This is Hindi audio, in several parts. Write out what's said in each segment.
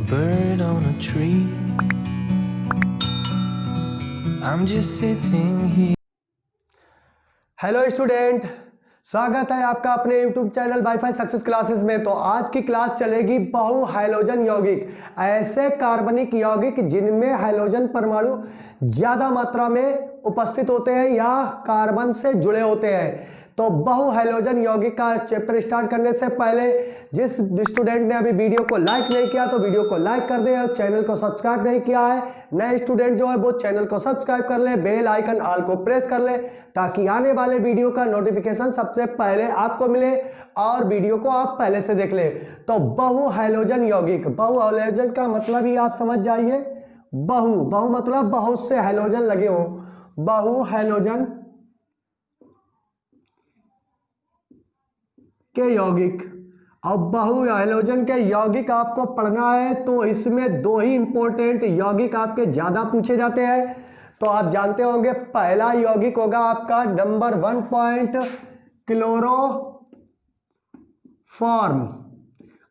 a bird on a tree. I'm just sitting here. Hello student, स्वागत है आपका अपने YouTube channel wifi success classes में। तो आज की क्लास चलेगी बहु हाइड्रोजन यौगिक, ऐसे कार्बनिक यौगिक जिनमें हाइड्रोजन परमाणु ज्यादा मात्रा में उपस्थित होते हैं या कार्बन से जुड़े होते हैं। तो बहु हाइड्रोजन यौगिक का चैप्टर स्टार्ट करने से पहले जिस स्टूडेंट ने अभी वीडियो को लाइक नहीं किया तो वीडियो को लाइक कर दे, और चैनल को सब्सक्राइब नहीं किया है नए स्टूडेंट जो है वो चैनल को सब्सक्राइब कर ले, बेल आइकन ऑल को प्रेस कर ले ताकि आने वाले वीडियो का नोटिफिकेशन सबसे पहले आपको मिले और वीडियो को आप पहले से देख ले। तो बहु हाइड्रोजन यौगिक, बहु हाइड्रोजन का मतलब ही आप समझ जाइए। बहु बहु मतलब बहुत से हाइड्रोजन लगे हो, बहु हाइड्रोजन के यौगिक। अब बहु हाइड्रोजन के यौगिक आपको पढ़ना है तो इसमें दो ही इंपॉर्टेंट यौगिक आपके ज्यादा पूछे जाते हैं। तो आप जानते होंगे पहला यौगिक होगा आपका नंबर 1 पॉइंट क्लोरोफॉर्म।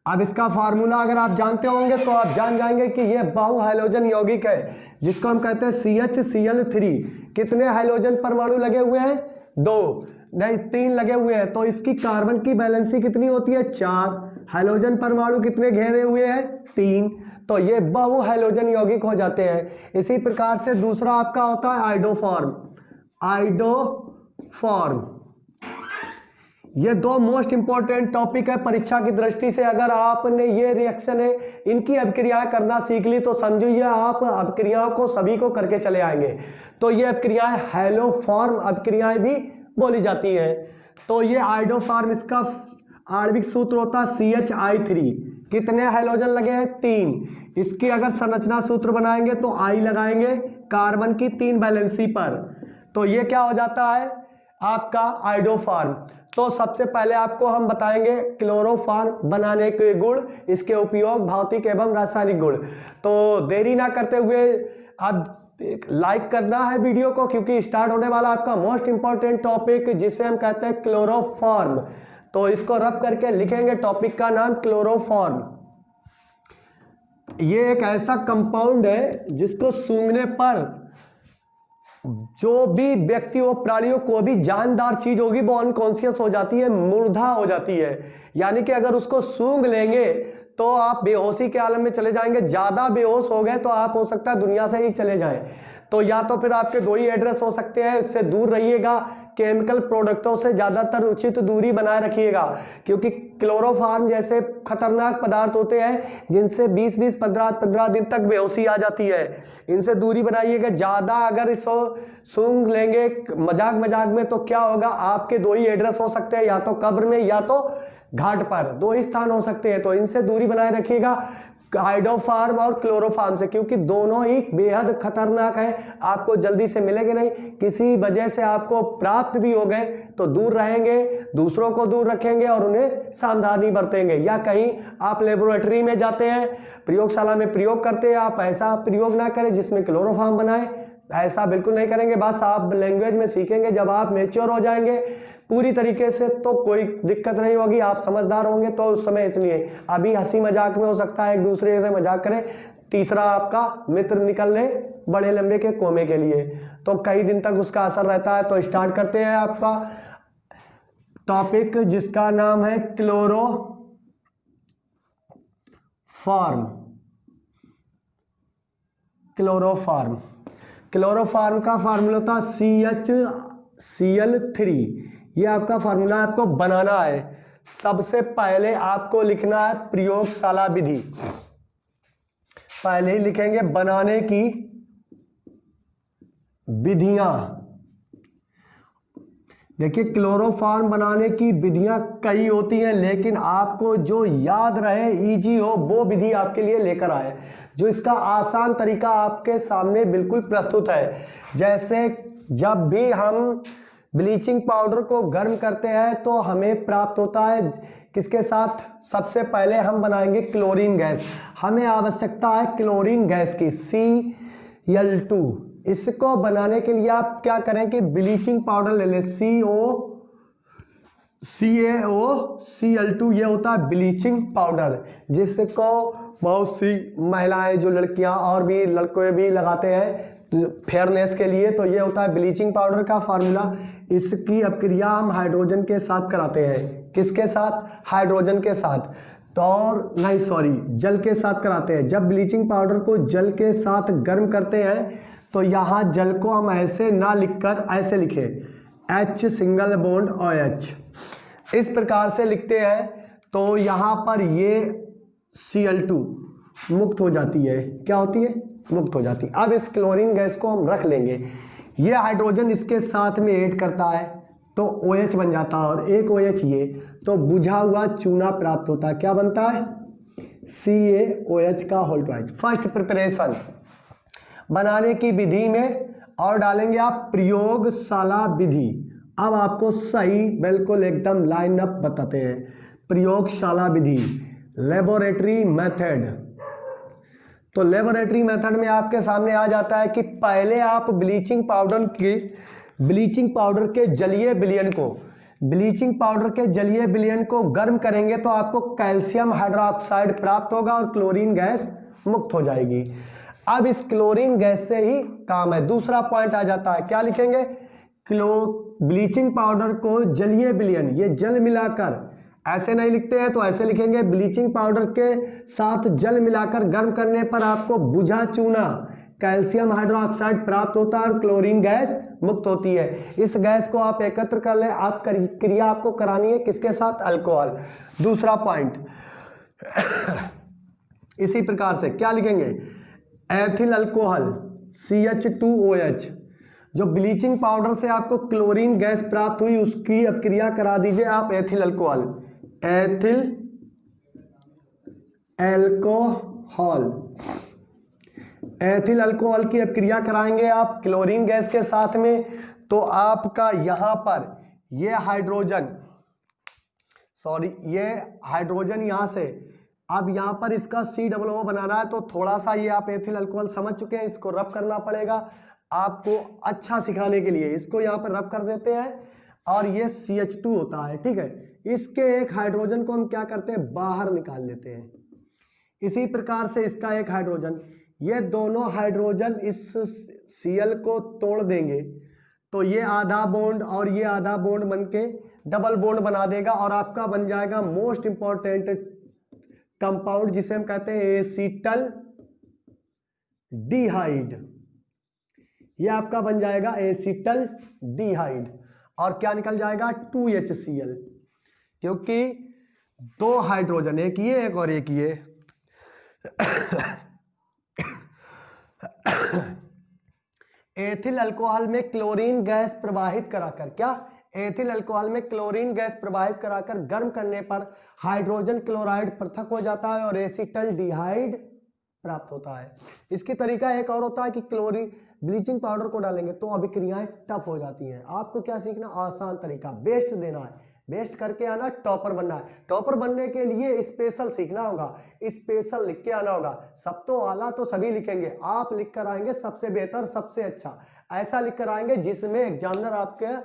अब इसका फार्मूला अगर आप जानते होंगे तो आप जान जाएंगे कि यह बहु हाइड्रोजन यौगिक है जिसको हम कहते हैं CHCl3। कितने हाइड्रोजन परमाणु लगे हुए हैं? 2 नहीं 3 लगे हुए हैं। तो इसकी कार्बन की वैलेंसी कितनी होती है? 4। हाइड्रोजन परमाणु कितने घेरे हुए हैं? 3। तो ये बहु हाइड्रोजन यौगिक हो जाते हैं। इसी प्रकार से दूसरा आपका होता है आइडोफॉर्म। आइडोफॉर्म ये दो मोस्ट इंपॉर्टेंट टॉपिक है परीक्षा की दृष्टि से। अगर आपने ये रिएक्शन है इनकी अभिक्रियाएं करना सीख ली तो समझिए आप अभिक्रियाओं को सभी को करके चले आएंगे। तो ये अभिक्रियाएं हैलोफॉर्म अभिक्रियाएं भी बोली जाती है। तो ये आइडोफॉर्म, इसका आणविक सूत्र होता है CHI3। कितने हाइड्रोजन लगे हैं? 3। इसकी अगर संरचना सूत्र बनाएंगे तो I लगाएंगे कार्बन की 3 वैलेंसी पर। तो ये क्या हो जाता है आपका आइडोफॉर्म। तो सबसे पहले आपको हम बताएंगे क्लोरोफॉर्म बनाने के गुण, इसके उपयोग, भौतिक एवं रासायनिक गुण। तो देरी ना करते हुए अब लाइक करना है वीडियो को क्योंकि स्टार्ट होने वाला आपका मोस्ट इंपॉर्टेंट टॉपिक जिसे हम कहते हैं क्लोरोफॉर्म। तो इसको रब करके लिखेंगे, टॉपिक का नाम क्लोरोफॉर्म। ये एक ऐसा कंपाउंड है जिसको सूंघने पर जो भी व्यक्ति वो प्राणियों को भी जानदार चीज होगी वो अनकॉन्शियस हो जाती है, मुर्दा हो जाती है। यानी कि अगर उसको सूंघ लेंगे तो आप बेहोशी के आलम में चले जाएंगे। ज्यादा बेहोश हो गए तो आप हो सकता है दुनिया से ही चले जाएं। तो या तो फिर आपके दो ही एड्रेस हो सकते हैं, इससे दूर रहिएगा। केमिकल प्रोडक्टों से ज्यादातर उचित दूरी बनाए रखिएगा क्योंकि क्लोरोफॉर्म जैसे खतरनाक पदार्थ होते हैं जिनसे 20-20, 15-15 दिन तक बेहोशी आ जाती है। इनसे दूरी बनाइएगा। ज्यादा अगर इसको सूंघ लेंगे मजाक में तो क्या होगा, आपके दो ही एड्रेस हो सकते हैं, या तो कब्र में या तो घाट पर, दो ही स्थान हो सकते हैं। तो इनसे दूरी बनाए रखिएगा आइडोफॉर्म और क्लोरोफॉर्म से, क्योंकि दोनों ही बेहद खतरनाक है। आपको जल्दी से मिलेंगे नहीं, किसी वजह से आपको प्राप्त भी हो गए तो दूर रहेंगे, दूसरों को दूर रखेंगे और उन्हें सावधानी बरतेंगे। या कहीं आप लेबोरेटरी में जाते हैं, प्रयोगशाला में प्रयोग करते हैं, आप ऐसा प्रयोग ना करें जिसमें क्लोरोफॉर्म बनाए, ऐसा बिल्कुल नहीं करेंगे। बस आप लैंग्वेज में सीखेंगे। जब आप मैच्योर हो जाएंगे पूरी तरीके से तो कोई दिक्कत नहीं होगी, आप समझदार होंगे तो उस समय इतनी है। अभी हंसी मजाक में हो सकता है एक दूसरे से मजाक करें, तीसरा आपका मित्र निकल ले बड़े लंबे के कोमे के लिए, तो कई दिन तक उसका असर रहता है। तो स्टार्ट करते हैं आपका टॉपिक जिसका नाम है क्लोरोफॉर्म। क्लोरोफॉर्म क्लोरोफॉर्म का फार्मूला होता CHCl3। ये आपका फार्मूला आपको बनाना है। सबसे पहले आपको लिखना है प्रयोगशाला विधि। पहले ही लिखेंगे बनाने की विधियां। देखिए क्लोरोफॉर्म बनाने की विधियां कई होती हैं, लेकिन आपको जो याद रहे, इजी हो, वो विधि आपके लिए लेकर आए जो इसका आसान तरीका आपके सामने बिल्कुल प्रस्तुत है। जैसे जब भी हम ब्लीचिंग पाउडर को गर्म करते हैं तो हमें प्राप्त होता है किसके साथ? सबसे पहले हम बनाएंगे क्लोरीन गैस। हमें आवश्यकता है क्लोरीन गैस की, Cl2। इसको बनाने के लिए आप क्या करें कि ब्लीचिंग पाउडर ले लें, CO CaOCl2 ये होता है ब्लीचिंग पाउडर, जिसको बहुत सी महिलाएं जो लड़कियां और भी लड़के भी लगाते हैं फेयरनेस के लिए, तो ये होता है ब्लीचिंग पाउडर का फार्मूला। इसकी अपक्रिया हम हाइड्रोजन के साथ कराते हैं। किसके साथ? हाइड्रोजन के साथ। तो और नहीं सॉरी जल के साथ कराते हैं। जब ब्लीचिंग पाउडर को जल के साथ गर्म करते हैं तो यहाँ जल को हम ऐसे ना लिखकर ऐसे लिखे H सिंगल बॉन्ड OH, इस प्रकार से लिखते हैं। तो यहाँ पर ये Cl2 मुक्त हो जाती है। क्या होती है? मुक्त हो जाती है। अब इस क्लोरीन गैस को हम रख लेंगे। ये हाइड्रोजन इसके साथ में ऐड करता है तो OH बन जाता है, और एक OH ये, तो बुझा हुआ चूना प्राप्त होता है। क्या बनता है? CaOH का होल ट्वाइस। फर्स्ट प्रिपरेशन बनाने की विधि में और डालेंगे आप प्रयोगशाला विधि। अब आपको सही बिल्कुल एकदम लाइन अप बताते हैं। प्रयोगशाला विधि, लेबोरेटरी मेथड। तो लेबोरेटरी मेथड में आपके सामने आ जाता है कि पहले आप ब्लीचिंग पाउडर के जलीय विलयन को गर्म करेंगे तो आपको कैल्शियम हाइड्रोक्साइड प्राप्त होगा और क्लोरीन गैस मुक्त हो जाएगी। अब इस क्लोरीन गैस से ही काम है। दूसरा पॉइंट आ जाता है, क्या लिखेंगे? ब्लीचिंग पाउडर को जलीय विलयन, ये जल मिलाकर, ऐसे नहीं लिखते हैं तो ऐसे लिखेंगे, ब्लीचिंग पाउडर के साथ जल मिलाकर गर्म करने पर आपको बुझा चूना कैल्शियम हाइड्रोक्साइड प्राप्त होता है और क्लोरीन गैस मुक्त होती है। इस गैस को आप एकत्र कर लें। आप क्रिया आपको करानी है किसके साथ? अल्कोहल। दूसरा पॉइंट इसी प्रकार से क्या लिखेंगे? Ethyl alcohol CH2OH। जो ब्लीचिंग पाउडर से आपको क्लोरीन गैस प्राप्त हुई उसकी अपक्रिया करा दीजिए आप एथिल अल्कोहल की अपक्रिया कराएंगे आप क्लोरीन गैस के साथ में, तो आपका यहां पर ये हाइड्रोजन यहां से, अब यहां पर इसका COO बनाना है तो थोड़ा सा ये आप एथिल अल्कोहल समझ चुके हैं, इसको रब करना पड़ेगा आपको अच्छा सिखाने के लिए। इसको यहां पर रब कर देते हैं और ये CH2 होता है, ठीक है। इसके एक हाइड्रोजन को हम क्या करते हैं? बाहर निकाल लेते हैं। इसी प्रकार से इसका एक हाइड्रोजन, ये दोनों हाइड्रोजन इस Cl को तोड़ देंगे तो ये आधा बॉन्ड और ये आधा बॉन्ड बनके डबल बॉन्ड बना देगा और आपका बन जाएगा मोस्ट इंपॉर्टेंट कंपाउंड जिसे हम कहते हैं एसिटल डिहाइड। ये आपका बन जाएगा एसिटल डिहाइड और क्या निकल जाएगा? 2HCl, क्योंकि दो हाइड्रोजन, एक ये एक और एक ये एथिल अल्कोहल में क्लोरीन गैस प्रवाहित कराकर, क्या? एथिल अल्कोहल में क्लोरीन गैस प्रवाहित कराकर गर्म करने पर हाइड्रोजन क्लोराइड पृथक हो जाता है और एसिटल डिहाइड प्राप्त होता है। इसकी तरीका एक और होता है कि ब्लीचिंग पाउडर को डालेंगे तो अभिक्रियाएं टफ हो जाती हैं। आपको क्या सीखना? आसान तरीका, बेस्ट देना है, बेस्ट करके आना, टॉपर बनना है। टॉपर बनने के लिए स्पेशल सीखना होगा, स्पेशल लिख के आना होगा। सब तो आला तो सभी लिखेंगे, आप लिख कर आएंगे सबसे बेहतर, सबसे अच्छा, ऐसा लिख कर आएंगे जिसमें एग्जामिनर आपके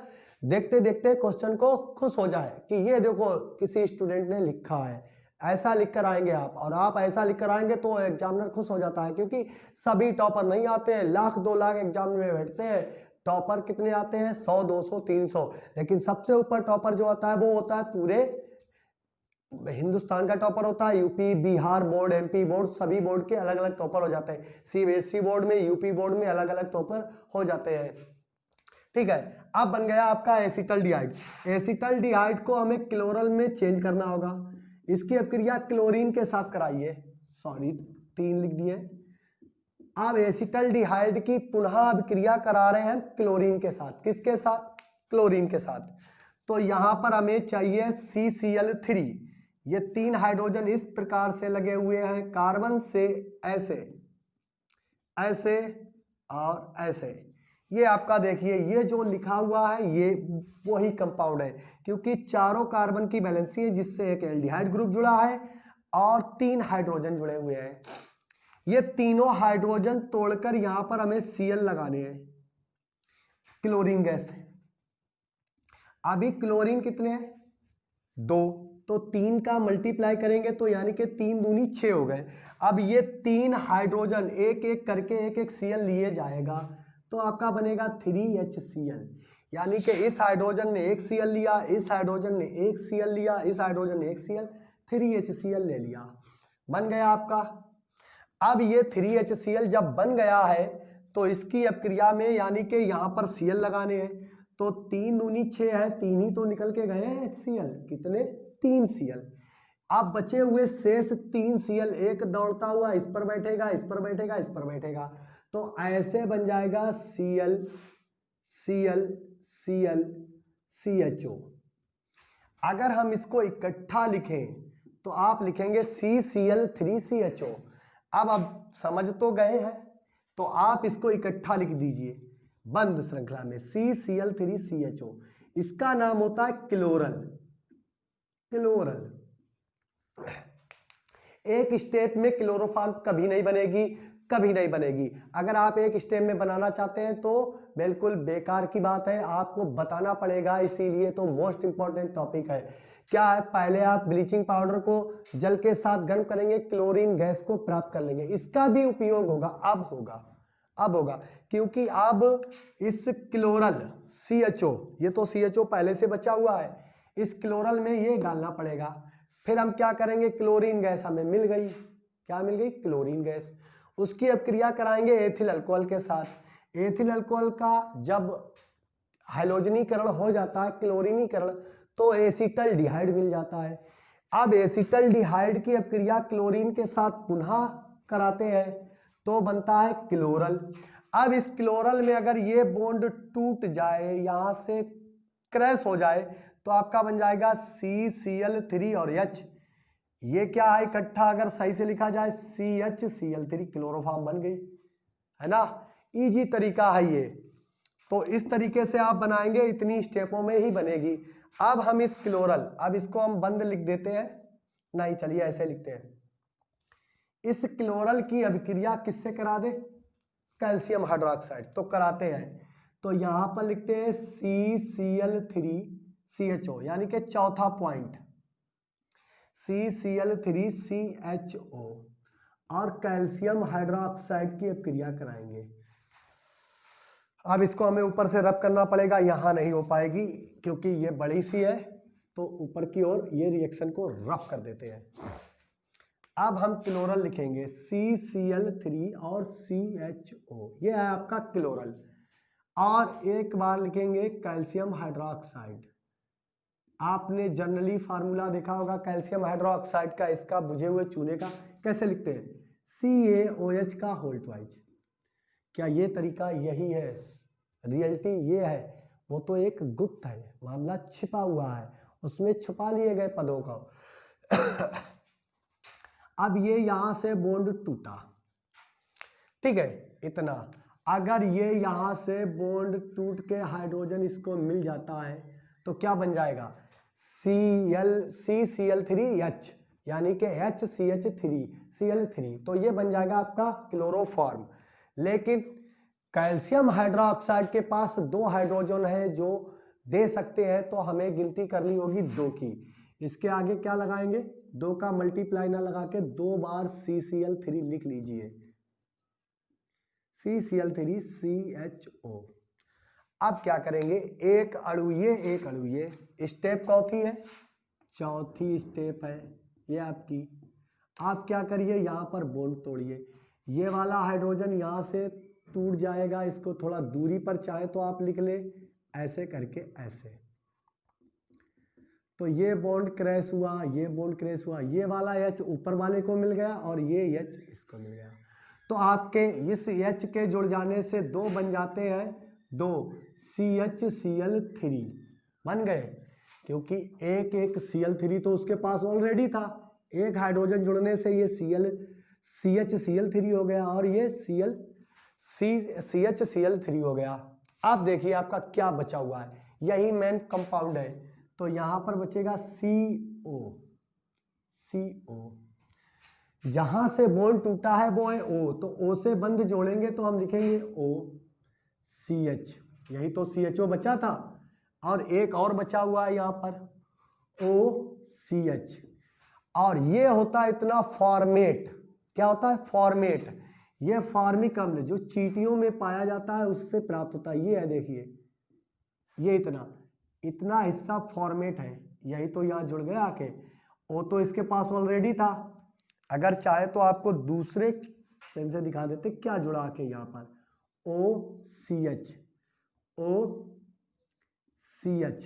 देखते देखते क्वेश्चन को खुश हो जाए कि ये देखो किसी स्टूडेंट ने लिखा है। ऐसा लिख कर आएंगे आप, और आप ऐसा लिख कर आएंगे तो एग्जामिनर खुश हो जाता है, क्योंकि सभी टॉपर नहीं आते हैं। 1,00,000 2,00,000 एग्जाम में बैठते हैं, टॉपर कितने आते हैं? 100 200 300, लेकिन सबसे ऊपर टॉपर जो आता है वो होता है पूरे हिंदुस्तान का टॉपर होता है। UP, Bihar board, MP board, सभी बोर्ड के अलग अलग टॉपर हो जाते हैं। CBSE बोर्ड में, यूपी बोर्ड में अलग अलग टॉपर हो जाते हैं, ठीक है। अब बन गया आपका एसिटल डिहाइड। एसिटल डिहाइड को हमें क्लोरल में चेंज करना होगा। इसकी अपक्रिया क्लोरीन के साथ कराइए, सॉरी 3 लिख दिए। अब एसिटल डिहाइड की पुनः अभिक्रिया करा रहे हैं क्लोरीन के साथ। किसके साथ? क्लोरीन के साथ। तो यहां पर हमें चाहिए CCl3। ये 3 हाइड्रोजन इस प्रकार से लगे हुए हैं कार्बन से, ऐसे ऐसे और ऐसे। ये आपका देखिए, ये जो लिखा हुआ है ये वही कंपाउंड है, क्योंकि चारों कार्बन की वैलेंसी है जिससे एक एल्डिहाइड ग्रुप जुड़ा है और 3 हाइड्रोजन जुड़े हुए हैं। ये तीनों हाइड्रोजन तोड़कर यहां पर हमें Cl लगाने हैं क्लोरीन गैस से। अभी क्लोरीन कितने हैं? 2, तो 3 का मल्टीप्लाई करेंगे तो यानी कि 3 दूनी 6 हो गए। अब ये 3 हाइड्रोजन एक एक करके एक एक Cl लिए जाएगा तो आपका बनेगा 3HCl, यानी कि इस हाइड्रोजन ने एक Cl लिया, इस हाइड्रोजन ने एक Cl लिया, इस हाइड्रोजन ने एक Cl, 3HCl ले लिया, बन गया आपका। अब ये 3HCl जब बन गया है तो इसकी अपक्रिया में यानी कि यहाँ पर Cl लगाने हैं, तो 3 दूनी 6 है, 3 ही तो निकल के गए हैं HCl, कितने 3 Cl। अब बचे हुए शेष 3 Cl एक दौड़ता हुआ इस पर बैठेगा, इस पर बैठेगा, इस पर बैठेगा, तो ऐसे बन जाएगा Cl Cl Cl CHO। अगर हम इसको इकट्ठा लिखें तो आप लिखेंगे CCl3CHO। अब समझ तो गए हैं, तो आप इसको इकट्ठा लिख दीजिए बंद श्रृंखला में CCl3CHO। इसका नाम होता है क्लोरल। क्लोरल एक स्टेप में क्लोरोफॉर्म कभी नहीं बनेगी, कभी नहीं बनेगी। अगर आप एक स्टेप में बनाना चाहते हैं तो बिल्कुल बेकार की बात है, आपको बताना पड़ेगा, इसीलिए तो मोस्ट इंपॉर्टेंट टॉपिक है। क्या है, पहले आप ब्लीचिंग पाउडर को जल के साथ गर्म करेंगे, क्लोरीन गैस को प्राप्त कर लेंगे, इसका भी उपयोग होगा, अब होगा क्योंकि अब इस क्लोरल CHO, ये तो CHO पहले से बचा हुआ है, इस क्लोरल में ये डालना पड़ेगा। फिर हम क्या करेंगे, क्लोरीन गैस हमें मिल गई, क्या मिल गई, क्लोरीन गैस। उसकी अपक्रिया कराएंगे एथिल अल्कोहल के साथ। एथिल अल्कोहल का जब हैलोजनीकरण हो जाता है, क्लोरीनीकरण, तो एसिटल्डिहाइड मिल जाता है। अब एसिटल्डिहाइड की अपक्रिया क्लोरीन के साथ पुनः कराते हैं तो बनता है क्लोरल। अब इस क्लोरल में अगर ये बॉन्ड टूट जाए, यहां से क्रैश हो जाए, तो आपका बन जाएगा CCl3 और H। ये क्या है, इकट्ठा अगर सही से लिखा जाए CHCl3, क्लोरोफॉर्म बन गई, है ना। इजी तरीका है ये, तो इस तरीके से आप बनाएंगे, इतनी स्टेपों में ही बनेगी। अब हम इस क्लोरल, अब इसको हम बंद लिख देते हैं, नहीं चलिए ऐसे लिखते हैं, इस क्लोरल की अभिक्रिया किससे करा दे, कैल्शियम हाइड्रोक्साइड, तो कराते हैं। तो यहां पर लिखते हैं CCl3CHO, यानी कि चौथा पॉइंट CCl3CHO, और कैल्शियम हाइड्रोक्साइड की अपक्रिया कराएंगे। अब इसको हमें ऊपर से रब करना पड़ेगा, यहां नहीं हो पाएगी क्योंकि ये बड़ी सी है, तो ऊपर की ओर ये रिएक्शन को रफ कर देते हैं। अब हम क्लोरल लिखेंगे CCl3 और CHO, ये है आपका क्लोरल। और एक बार लिखेंगे कैल्शियम हाइड्रोक्साइड। आपने जनरली फार्मूला देखा होगा कैल्शियम हाइड्रोक्साइड का, इसका बुझे हुए चूने का, कैसे लिखते हैं, CaOH का होल ट्वाइस। क्या ये तरीका यही है, रियलिटी ये है, वो तो एक गुप्त है, मामला छिपा हुआ है, उसमें छुपा लिए गए पदों का। अब ये यहां से बॉन्ड टूटा, ठीक है, इतना। अगर ये यहां से बॉन्ड टूट के हाइड्रोजन इसको मिल जाता है तो क्या बन जाएगा, CCl3H, यानी कि HCH3Cl3, तो ये बन जाएगा आपका क्लोरोफॉर्म। लेकिन कैल्शियम हाइड्रोक्साइड के पास 2 हाइड्रोजन है जो दे सकते हैं, तो हमें गिनती करनी होगी 2 की। इसके आगे क्या लगाएंगे, 2 का मल्टीप्लाई ना लगा के 2 बार CCl3 लिख लीजिए, CCl3CHO। अब क्या करेंगे, एक अणु ये, एक अणु ये, स्टेप कौथी है, चौथी स्टेप है ये आपकी। आप क्या करिए, यहां पर बॉन्ड तोड़िए, ये वाला हाइड्रोजन यहां से टूट जाएगा, इसको थोड़ा दूरी पर चाहे तो आप लिख ले, ऐसे करके ऐसे, तो ये बॉन्ड क्रैश हुआ, ये बॉन्ड क्रैश हुआ, ये वाला H ऊपर वाले को मिल गया और ये H इसको मिल गया, तो आपके इस H के जुड़ जाने से 2 बन जाते हैं, 2 CHCl3 बन गए, क्योंकि एक एक Cl3 तो उसके पास ऑलरेडी था, एक हाइड्रोजन जुड़ने से ये CHCl3 हो गया और ये CHCl3 हो गया। अब देखिए आपका क्या बचा हुआ है, यही मेन कंपाउंड है, तो यहां पर बचेगा CO। जहां से बॉन्ड टूटा है वो है O, तो O से बंध जोड़ेंगे तो हम लिखेंगे OCH, यही तो CHO बचा था, और एक और बचा हुआ है यहां पर OCH। और ये होता है इतना फॉर्मेट, क्या होता है फॉर्मेट, ये फॉर्मिक अम्ल जो चींटियों में पाया जाता है उससे प्राप्त होता है। ये है देखिए, ये इतना हिस्सा फॉर्मेट है, यही तो यहाँ जुड़ गया आके। ओ तो इसके पास ऑलरेडी था, अगर चाहे तो आपको दूसरे पेन से दिखा देते क्या जुड़ा के यहाँ पर, OCH OCH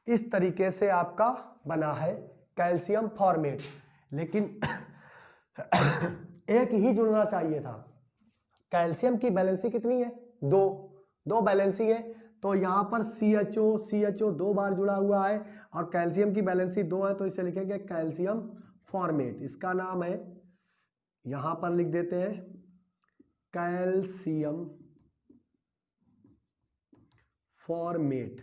इस तरीके से आपका बना है कैल्शियम फॉर्मेट। लेकिन एक ही जुड़ना चाहिए था। कैल्शियम की बैलेंसी कितनी है, दो बैलेंसी है, तो यहां पर CHO 2 बार जुड़ा हुआ है और कैल्शियम की बैलेंसी 2 है, तो इसे लिखेंगे कैल्शियम फॉर्मेट। इसका नाम है, यहां पर लिख देते हैं कैल्शियम फॉर्मेट।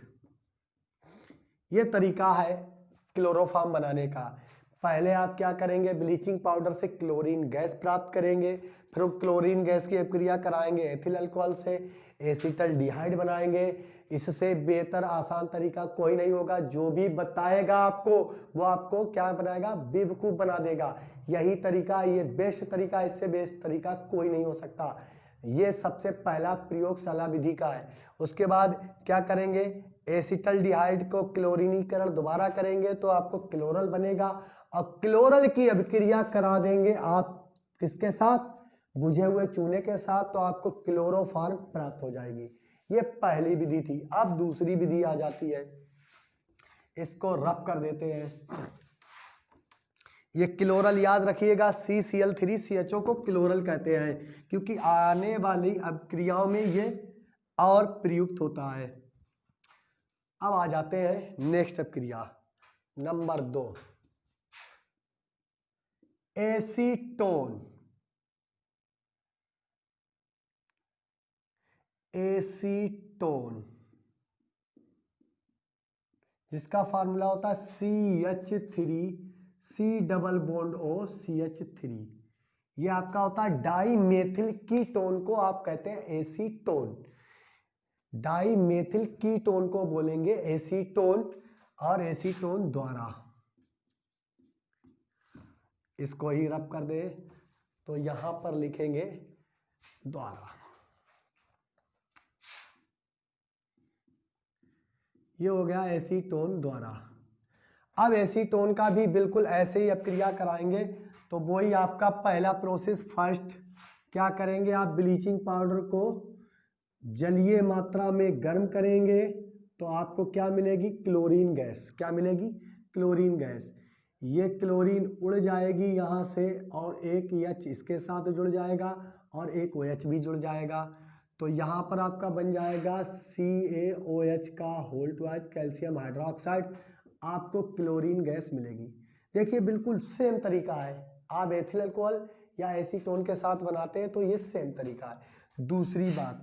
ये तरीका है क्लोरोफॉर्म बनाने का। पहले आप क्या करेंगे, ब्लीचिंग पाउडर से क्लोरीन गैस प्राप्त करेंगे, फिर क्लोरीन गैस की अपक्रिया कराएंगे एथिल अल्कोहल से, एसिटल्डिहाइड बनाएंगे। इससे बेहतर आसान तरीका कोई नहीं होगा। जो भी बताएगा आपको वो आपको क्या बनाएगा, बेवकूफ बना देगा। यही तरीका, ये बेस्ट तरीका, इससे बेस्ट तरीका कोई नहीं हो सकता। ये सबसे पहला प्रयोगशाला विधि का है। उसके बाद क्या करेंगे, एसिटल्डिहाइड को क्लोरीनीकरण दोबारा करेंगे तो आपको क्लोरल बनेगा, और क्लोरल की अभिक्रिया करा देंगे आप किसके साथ, बुझे हुए चूने के साथ, तो आपको क्लोरोफॉर्म प्राप्त हो जाएगी। ये पहली विधि थी। अब दूसरी विधि आ जाती है, इसको रफ कर देते हैं। ये क्लोरल याद रखिएगा, CCl3CHO को क्लोरल कहते हैं, क्योंकि आने वाली अभिक्रियाओं में ये और प्रयुक्त होता है। अब आ जाते हैं नेक्स्ट अभिक्रिया नंबर 2, एसीटोन। एसीटोन जिसका फार्मूला होता है CH3 double bond O CH3। ये आपका होता है डाईमेथिल कीटोन को आप कहते हैं एसीटोन। डाईमेथिल कीटोन को बोलेंगे एसीटोन, और एसीटोन द्वारा, इसको ही रब कर दे तो यहां पर लिखेंगे द्वारा। ये हो गया एसीटोन द्वारा। अब एसीटोन का भी बिल्कुल ऐसे ही अपक्रिया कराएंगे, तो वही आपका पहला प्रोसेस। फर्स्ट क्या करेंगे, आप ब्लीचिंग पाउडर को जलीय मात्रा में गर्म करेंगे तो आपको क्या मिलेगी, क्लोरीन गैस। क्या मिलेगी, क्लोरीन गैस। ये क्लोरीन उड़ जाएगी यहाँ से, और एक H इसके साथ जुड़ जाएगा और एक OH भी जुड़ जाएगा, तो यहाँ पर आपका बन जाएगा CaOH का होल ट्वाइस कैल्शियम हाइड्रोक्साइड। आपको क्लोरीन गैस मिलेगी। देखिए बिल्कुल सेम तरीका है। आप एथिल अल्कोहल या एसीटोन के साथ बनाते हैं तो ये सेम तरीका है। दूसरी बात,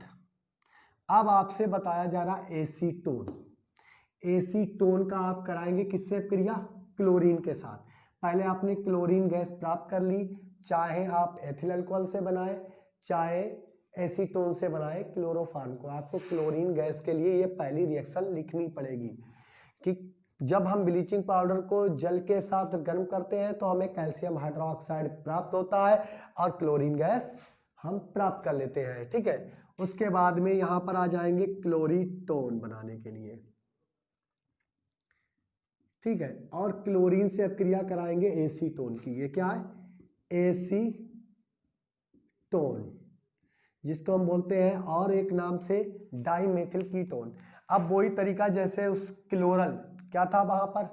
अब आपसे बताया जा रहा एसीटोन। एसीटोन का आप कराएंगे किससे अपक्रिया, क्लोरीन के साथ। पहले आपने क्लोरीन गैस प्राप्त कर ली, चाहे आप एथिल अल्कोहल से बनाए चाहे एसीटोन से बनाए क्लोरोफॉर्म को, आपको क्लोरीन गैस के लिए ये पहली रिएक्शन लिखनी पड़ेगी कि जब हम ब्लीचिंग पाउडर को जल के साथ गर्म करते हैं तो हमें कैल्शियम हाइड्रोक्साइड प्राप्त होता है और क्लोरीन गैस हम प्राप्त कर लेते हैं। ठीक है, उसके बाद में यहां पर आ जाएंगे क्लोरीटोन बनाने के लिए। ठीक है, और क्लोरीन से अपक्रिया कराएंगे एसीटोन की। ये क्या है, एसीटोन, जिसको हम बोलते हैं और एक नाम से डाईमेथिल कीटोन। अब वही तरीका जैसे उस क्लोरल क्या था वहां पर,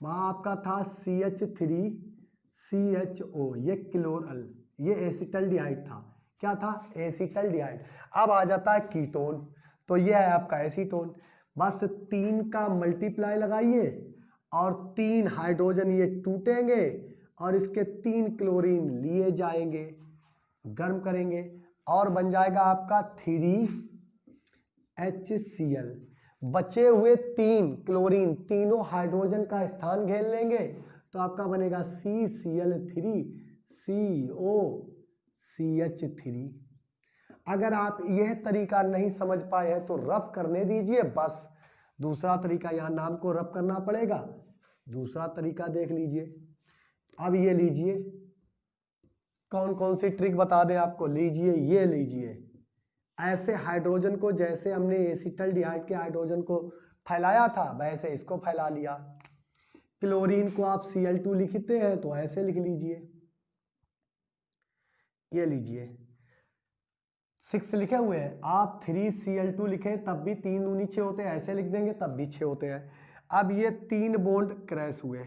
वहां आपका था CH3CHO, ये क्लोरल, ये एसिटल्डिहाइड था। क्या था, एसिटल्डिहाइड। अब आ जाता है कीटोन, तो ये है आपका एसीटोन। बस 3 का मल्टीप्लाई लगाइए और 3 हाइड्रोजन ये टूटेंगे और इसके 3 क्लोरीन लिए जाएंगे, गर्म करेंगे और बन जाएगा आपका 3HCl। बचे हुए 3 क्लोरीन तीनों हाइड्रोजन का स्थान घेर लेंगे तो आपका बनेगा CCl3COCH3। अगर आप यह तरीका नहीं समझ पाए हैं तो रफ करने दीजिए बस। दूसरा तरीका, यहां नाम को रफ करना पड़ेगा, दूसरा तरीका देख लीजिए। अब ये लीजिए, कौन कौन सी ट्रिक बता दें आपको, लीजिए ये लीजिए, ऐसे हाइड्रोजन को जैसे हमने एसिटल्डिहाइड के हाइड्रोजन को फैलाया था वैसे इसको फैला लिया। क्लोरीन को आप Cl2 लिखते हैं तो ऐसे लिख लीजिए, ये लीजिए 6 लिखे हुए हैं, आप 3Cl2 लिखें तब भी 3 दूनी 6 होते हैं, ऐसे लिख देंगे तब भी 6 होते हैं। अब ये 3 बॉन्ड क्रैश हुए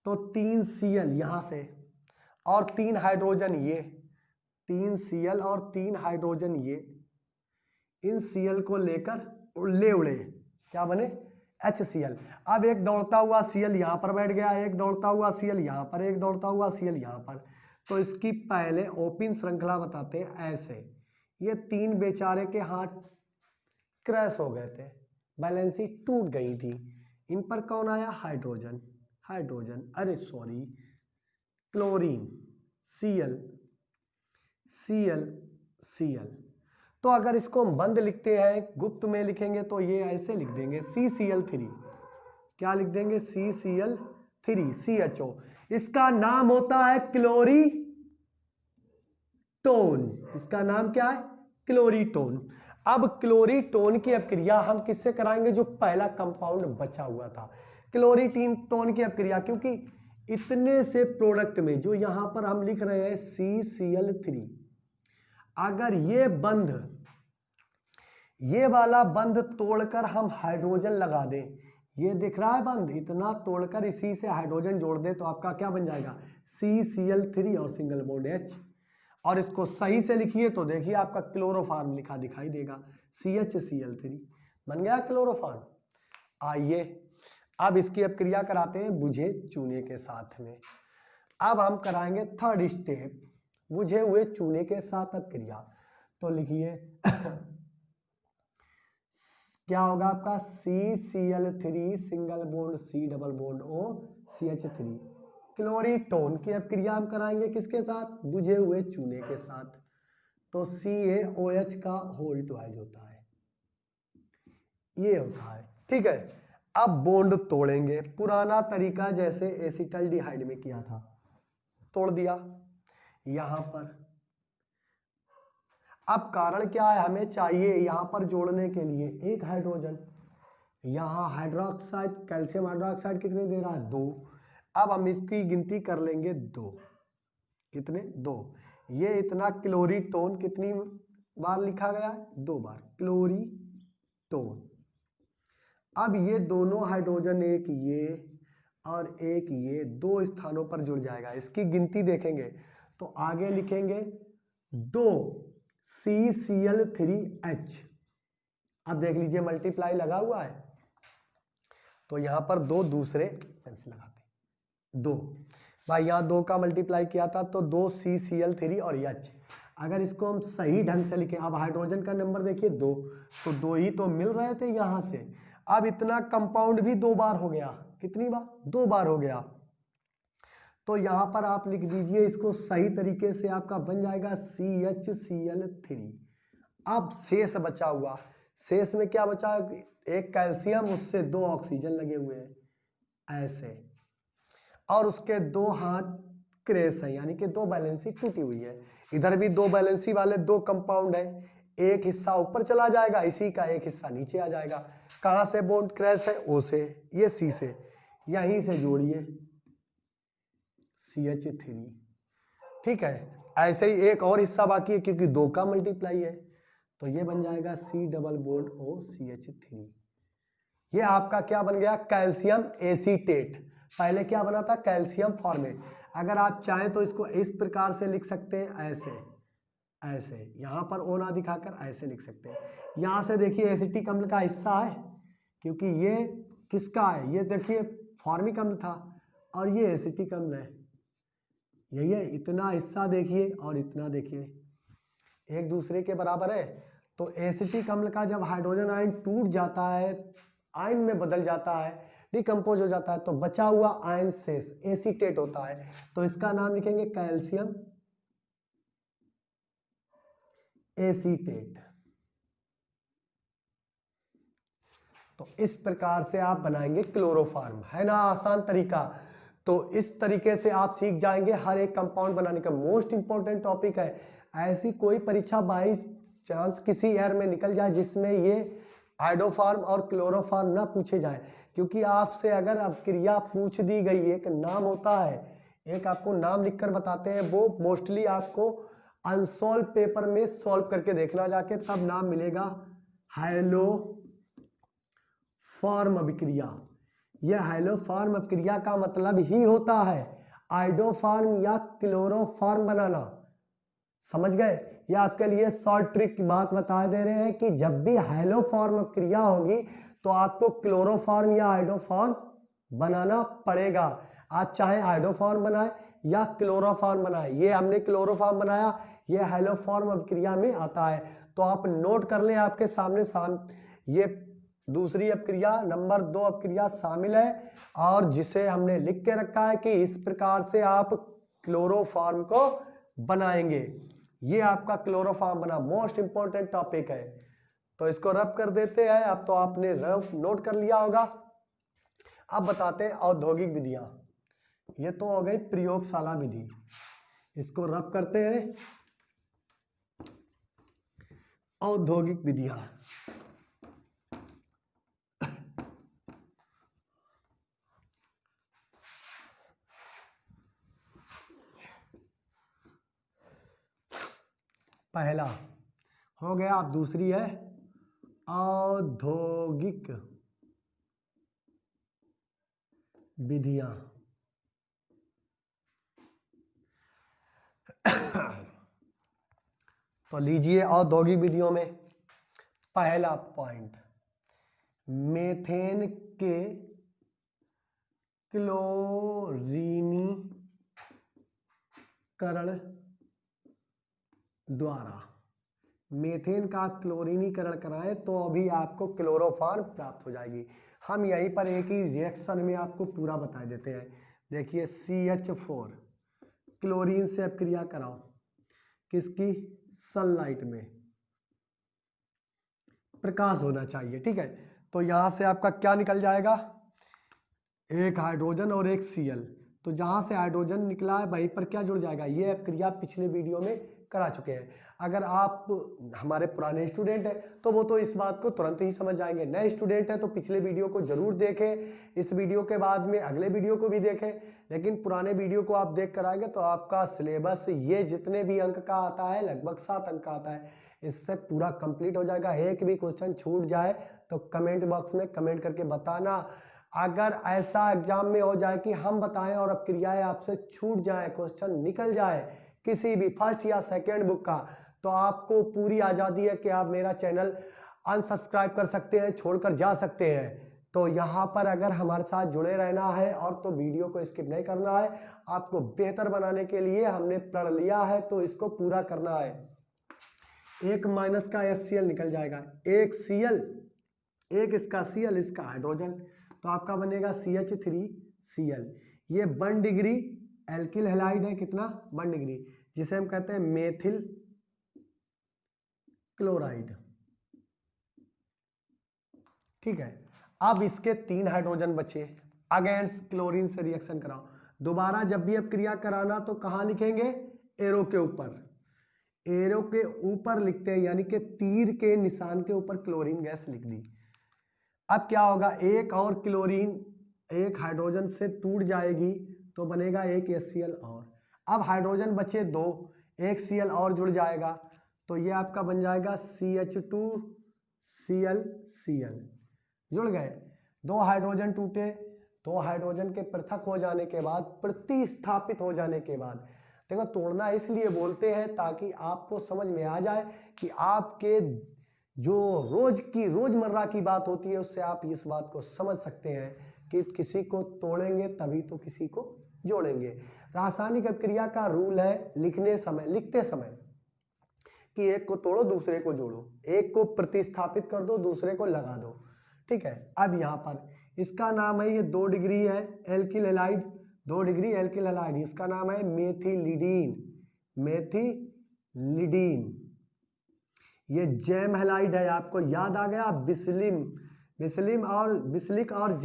तो 3 Cl यहां से और 3 हाइड्रोजन, ये 3 Cl और 3 हाइड्रोजन, ये इन Cl को लेकर उड़े उड़े क्या बने, HCl। अब एक दौड़ता हुआ Cl यहां पर बैठ गया, एक दौड़ता हुआ Cl यहां पर, एक दौड़ता हुआ Cl यहां पर, तो इसकी पहले ओपन श्रृंखला बताते हैं ऐसे। ये 3 बेचारे के हाथ क्रैश हो गए थे, बैलेंसी टूट गई थी, इन पर कौन आया, हाइड्रोजन, हाइड्रोजन अरे sorry chlorine, Cl Cl Cl। तो अगर इसको हम बंद लिखते हैं, गुप्त में लिखेंगे तो ये ऐसे लिख देंगे CCl3, क्या लिख देंगे, CCl3 CHO। इसका नाम होता है क्लोरीटोन, इसका नाम क्या है, क्लोरीटोन। अब क्लोरीटोन की अपक्रिया हम किससे कराएंगे, जो पहला कंपाउंड बचा हुआ था, क्लोरीटोन की अपक्रिया, क्योंकि इतने से प्रोडक्ट में जो यहां पर हम लिख रहे हैं CCl3, अगर ये बंध, ये वाला बंध तोड़कर हम हाइड्रोजन लगा दें, ये दिख रहा है बंध, इतना तोड़कर इसी से हाइड्रोजन जोड़ दे तो आपका क्या बन जाएगा, CCl3 और सिंगल बॉन्ड H। और इसको सही से लिखिए तो देखिए आपका क्लोरोफॉर्म लिखा दिखाई देगा, CHCl3 बन गया क्लोरोफॉर्म। आइए अब इसकी अपक्रिया कराते हैं बुझे चूने के साथ में। अब हम कराएंगे थर्ड स्टेप, बुझे हुए चूने के साथ अपक्रिया। तो लिखिए क्या होगा आपका, CCl3 single bond C double bond O CH3, क्लोरीटोन की अपक्रिया हम कराएंगे किसके साथ, बुझे हुए चूने के साथ, तो CaOH का होल ट्वाइस होता है, ये होता है, ठीक है। अब बॉन्ड तोड़ेंगे, पुराना तरीका जैसे एसिटल्डिहाइड में किया था, तोड़ दिया यहां पर। अब कारण क्या है, हमें चाहिए यहां पर जोड़ने के लिए एक हाइड्रोजन, यहां हाइड्रोक्साइड, कैल्शियम हाइड्रोक्साइड कितने दे रहा है, 2। अब हम इसकी गिनती कर लेंगे 2, कितने, 2। ये इतना क्लोरीटोन कितनी बार लिखा गया है, 2 बार क्लोरीटोन। अब ये दोनों हाइड्रोजन, एक ये और एक ये, 2 स्थानों पर जुड़ जाएगा, इसकी गिनती देखेंगे तो आगे लिखेंगे 2 CCl3H। अब देख लीजिए मल्टीप्लाई लगा हुआ है, तो यहां पर 2 दूसरे पेंसिल लगाते, 2 भाई, यहां 2 का मल्टीप्लाई किया था तो 2 CCl3 और H। अगर इसको हम सही ढंग से लिखें, अब हाइड्रोजन का नंबर देखिए 2, तो 2 ही तो मिल रहे थे यहां से। अब इतना कंपाउंड भी 2 बार हो गया, कितनी बार, 2 बार हो गया, तो यहां पर आप लिख दीजिए इसको सही तरीके से, आपका बन जाएगा CHCl3। अब शेष बचा हुआ, शेष में क्या बचा, एक कैल्शियम, उससे 2 ऑक्सीजन लगे हुए हैं ऐसे, और उसके 2 हाथ क्रेस है, यानी कि 2 बैलेंसी टूटी हुई है। इधर भी 2 बैलेंसी वाले 2 कंपाउंड है, एक हिस्सा ऊपर चला जाएगा, इसी का एक हिस्सा नीचे आ जाएगा। कहां से बॉन्ड क्रैश है, O से, ये C से, यहीं से जोड़िए CH3, ठीक है। ऐसे ही एक और हिस्सा बाकी है क्योंकि 2 का मल्टीप्लाई है, तो ये बन जाएगा C double bond O CH3। ये आपका क्या बन गया, कैल्शियम एसीटेट। पहले क्या बना था, कैल्शियम फॉर्मेट। अगर आप चाहें तो इसको इस प्रकार से लिख सकते हैं, ऐसे ऐसे, यहां पर O ना दिखाकर ऐसे लिख सकते हैं। यहां से देखिए एसिटिक अम्ल का हिस्सा है, क्योंकि ये किसका है, ये देखिए फॉर्मिक अम्ल था और ये एसिटिक अम्ल है, यही है। इतना हिस्सा देखिए और इतना देखिए, एक दूसरे के बराबर है। तो एसिटिक अम्ल का जब हाइड्रोजन आयन टूट जाता है, आयन में बदल जाता है, डिकम्पोज हो जाता है, तो बचा हुआ आयन शेष एसीटेट होता है, तो इसका नाम लिखेंगे कैल्शियम एसीटेट। तो इस प्रकार से आप बनाएंगे क्लोरोफॉर्म, है ना आसान तरीका। तो इस तरीके से आप सीख जाएंगे हर एक कंपाउंड बनाने का। मोस्ट इंपॉर्टेंट टॉपिक है, ऐसी कोई परीक्षा बाई चांस किसी ईयर में निकल जाए जिसमें ये आइडोफॉर्म और क्लोरोफॉर्म ना पूछे जाए, क्योंकि आपसे अगर अपक्रिया पूछ दी गई, एक नाम होता है, एक आपको नाम लिखकर बताते हैं, वो मोस्टली आपको अनसॉल्व पेपर में सॉल्व करके देखना जाके, तब नाम मिलेगा हाइलो फॉर्म अभिक्रिया। यह हाइलोफॉर्म अभिक्रिया का मतलब ही होता है आइडोफॉर्म या क्लोरोफॉर्म बनाना। समझ गए? ये आपके लिए शॉर्ट ट्रिक की बात बता दे रहे हैं कि जब भी हाइलोफॉर्म अभिक्रिया होगी तो आपको क्लोरोफॉर्म या आइडोफॉर्म बनाना पड़ेगा। आप चाहे आइडोफॉर्म बनाए या क्लोरोफॉर्म बनाए, ये हमने क्लोरोफॉर्म बनाया, ये हाइलोफॉर्म अभिक्रिया में आता है। तो आप नोट कर लें, आपके सामने ये दूसरी अपक्रिया नंबर 2 अपक्रिया शामिल है, और जिसे हमने लिख के रखा है कि इस प्रकार से आप क्लोरोफॉर्म को बनाएंगे। ये आपका क्लोरोफॉर्म बना, मोस्ट इंपॉर्टेंट टॉपिक है। तो इसको रब कर देते हैं। अब तो आपने रब नोट कर लिया होगा। अब बताते हैं औद्योगिक विधियां। ये तो हो गई प्रयोगशाला विधि, इसको रब करते हैं। औद्योगिक विधियां, पहला हो गया, अब दूसरी है औद्योगिक विधियां। तो लीजिए औद्योगिक विधियों में पहला पॉइंट, मेथेन के क्लोरीनीकरण द्वारा, मेथेन का क्लोरीनीकरण कराएं तो अभी आपको क्लोरोफॉर्म प्राप्त हो जाएगी। हम यहीं पर एक ही रिएक्शन में आपको पूरा बता देते हैं। देखिए CH4 क्लोरीन से अपक्रिया कराओ, किसकी? सनलाइट में, प्रकाश होना चाहिए, ठीक है। तो यहां से आपका क्या निकल जाएगा? एक हाइड्रोजन और एक Cl। तो जहां से हाइड्रोजन निकला है वहीं पर क्या जुड़ जाएगा? ये अपक्रिया पिछले वीडियो में करा चुके हैं। अगर आप हमारे पुराने स्टूडेंट हैं तो वो तो इस बात को तुरंत ही समझ जाएंगे, नए स्टूडेंट हैं तो पिछले वीडियो को जरूर देखें, इस वीडियो के बाद में अगले वीडियो को भी देखें। लेकिन पुराने वीडियो को आप देख कर आएंगे तो आपका सिलेबस ये जितने भी अंक का आता है, लगभग 7 अंक का आता है, इससे पूरा कंप्लीट हो जाएगा। एक भी क्वेश्चन छूट जाए तो कमेंट बॉक्स में कमेंट करके बताना। अगर ऐसा एग्जाम में हो जाए कि हम बताएं और अपक्रियाएं आपसे छूट जाए, क्वेश्चन निकल जाए किसी भी फर्स्ट या सेकंड बुक का, तो आपको पूरी आजादी है कि आप मेरा चैनल अनसब्सक्राइब कर सकते हैं, छोड़कर जा सकते हैं। तो यहाँ पर अगर हमारे साथ जुड़े रहना है और तो वीडियो को स्किप नहीं करना है, आपको बेहतर बनाने के लिए हमने पढ़ लिया है तो इसको पूरा करना है। एक माइनस का HCl निकल जाएगा, एक Cl, एक इसका Cl, इसका हाइड्रोजन, तो आपका बनेगा CH3Cl। ये 1 डिग्री एल्किल हैलाइड है, कितना? 1 डिग्री, जिसे हम कहते हैं मेथिल क्लोराइड, ठीक है। अब इसके 3 हाइड्रोजन बचे, अगेंस्ट क्लोरीन से रिएक्शन कराओ। दोबारा जब भी अब क्रिया कराना तो कहां लिखेंगे? एरो के ऊपर, एरो के ऊपर लिखते हैं, यानी कि तीर के निशान के ऊपर क्लोरीन गैस लिख दी। अब क्या होगा? एक और क्लोरीन एक हाइड्रोजन से टूट जाएगी तो बनेगा एक HCl और। अब हाइड्रोजन बचे 2, एक Cl और जुड़ जाएगा तो ये आपका बन जाएगा CH2Cl। जुड़ गए, 2 हाइड्रोजन टूटे, 2 हाइड्रोजन के पृथक हो जाने के बाद, प्रतिस्थापित हो जाने के बाद, देखो तोड़ना इसलिए बोलते हैं ताकि आपको समझ में आ जाए कि आपके जो रोजमर्रा की बात होती है उससे आप इस बात को समझ सकते हैं कि किसी को तोड़ेंगे तभी तो किसी को जोड़ेंगे। रासायनिक अभिक्रिया का रूल है लिखते समय कि एक को तोड़ो दूसरे को जोड़ो, एक को प्रतिस्थापित कर दो दूसरे को लगा दो, ठीक है। अब यहाँ पर इसका नाम है, ये 2 डिग्री है alkyl halide, 2 degree alkyl halide, इसका नाम है मेथिलिडीन, मेथिलिडीन। ये जैम हैलाइड है, आपको याद आ गया, बिस्लिक और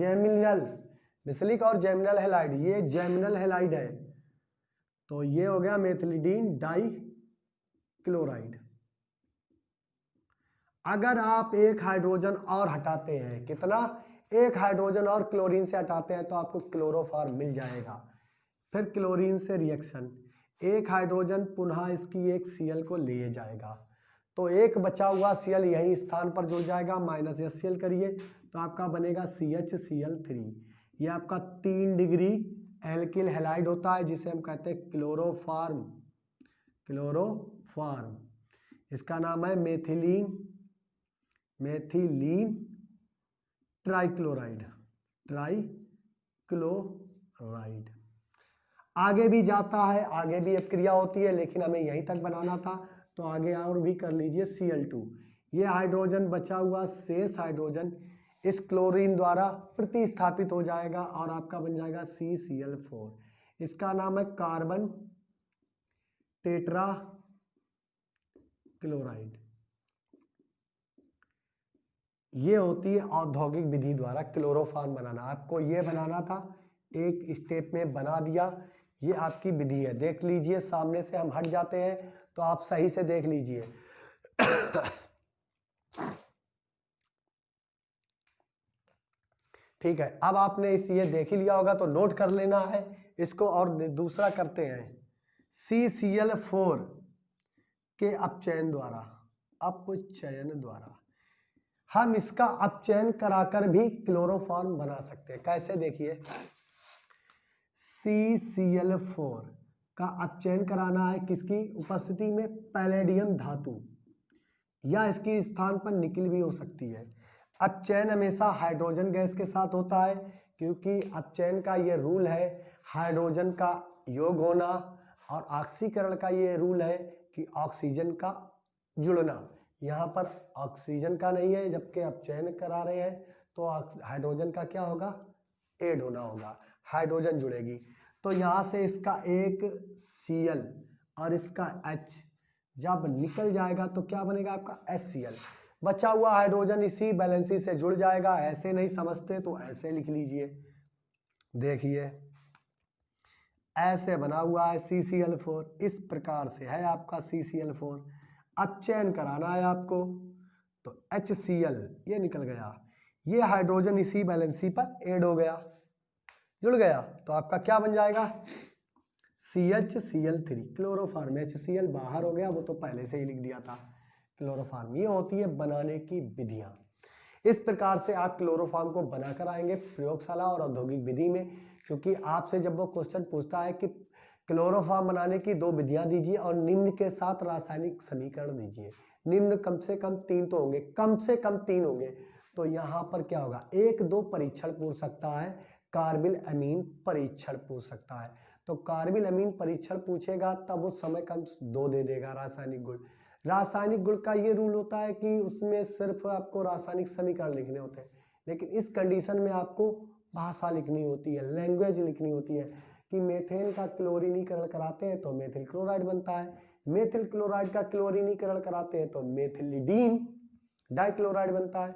जेमिनल हैलाइड, ये जेमिनल हैलाइड है, तो ये हो गया मेथिलीडीन डाई क्लोराइड। अगर आप एक हाइड्रोजन और हटाते हैं, कितना, एक हाइड्रोजन और क्लोरीन से हटाते हैं, तो आपको क्लोरोफॉर्म मिल जाएगा। फिर क्लोरीन से रिएक्शन, एक हाइड्रोजन पुनः इसकी एक Cl को ले जाएगा, तो एक बचा हुआ Cl यही स्थान पर जुड़ जाएगा, माइनस HCl करिए तो आपका बनेगा CHCl3। ये आपका 3 डिग्री एल्किल हैलाइड होता है, जिसे हम कहते हैं क्लोरोफॉर्म। इसका नाम है मेथिलीन ट्राइक्लोराइड। आगे भी जाता है, आगे भी एक क्रिया होती है, लेकिन हमें यहीं तक बनाना था, तो आगे और भी कर लीजिए। Cl2, ये हाइड्रोजन बचा हुआ शेष हाइड्रोजन इस क्लोरीन द्वारा प्रतिस्थापित हो जाएगा और आपका बन जाएगा CCl4। इसका नाम है कार्बन टेट्रा क्लोराइड। ये होती है औद्योगिक विधि द्वारा क्लोरोफॉर्म बनाना। आपको ये बनाना था, एक स्टेप में बना दिया, ये आपकी विधि है। देख लीजिए, सामने से हम हट जाते हैं तो आप सही से देख लीजिए। ठीक है, अब आपने ये देख ही लिया होगा तो नोट कर लेना है इसको। और दूसरा करते हैं, CCl4 के अपचयन द्वारा हम इसका अपचयन कराकर भी क्लोरोफॉर्म बना सकते हैं। कैसे, देखिए, CCl4 का अपचयन कराना है किसकी उपस्थिति में, पैलेडियम धातु, या इसकी स्थान पर निकिल भी हो सकती है। अपचयन हमेशा हाइड्रोजन गैस के साथ होता है, क्योंकि अपचयन का ये रूल है, हाइड्रोजन का योग होना, और ऑक्सीकरण का ये रूल है कि ऑक्सीजन का जुड़ना। यहाँ पर ऑक्सीजन का नहीं है, जबकि अपचयन करा रहे हैं तो हाइड्रोजन का क्या होगा, ऐड होना होगा, हाइड्रोजन जुड़ेगी। तो यहाँ से इसका एक Cl और इसका H जब निकल जाएगा तो क्या बनेगा आपका HCl। बचा हुआ हाइड्रोजन इसी बैलेंसी से जुड़ जाएगा। ऐसे नहीं समझते तो ऐसे लिख लीजिए, देखिए ऐसे बना हुआ है CCl4, इस प्रकार से है आपका CCl4। अपचयन कराना है आपको तो HCl ये निकल गया, ये हाइड्रोजन इसी बैलेंसी पर ऐड हो गया, जुड़ गया, तो आपका क्या बन जाएगा, CHCl3 क्लोरोफॉर्म। HCl बाहर हो गया, वो तो पहले से ही लिख दिया था, क्लोरोफॉर्म। ये होती है बनाने की विधियां। इस प्रकार से आप क्लोरोफॉर्म को बनाकर आएंगे प्रयोगशाला और औद्योगिक विधि में, क्योंकि आपसे जब वो क्वेश्चन पूछता है कि क्लोरोफॉर्म बनाने की 2 विधियां दीजिए और निम्न के साथ रासायनिक समीकरण दीजिए, निम्न कम से कम 3 तो होंगे, कम से कम 3 होंगे, तो यहाँ पर क्या होगा, 1-2 परीक्षण पूछ सकता है, कार्बिल अमीन परीक्षण पूछ सकता है। तो कार्बिल अमीन परीक्षण पूछेगा तब उस समय कम 2 दे देगा। रासायनिक गुण का ये रूल होता है कि उसमें सिर्फ आपको रासायनिक समीकरण लिखने होते हैं, लेकिन इस कंडीशन में आपको भाषा लिखनी होती है, लैंग्वेज लिखनी होती है कि मेथेन का क्लोरीनीकरण कराते हैं तो मेथिल क्लोराइड बनता है, मेथिल क्लोराइड का क्लोरीनीकरण कराते हैं तो मेथिलीडीन डाइक्लोराइड बनता है।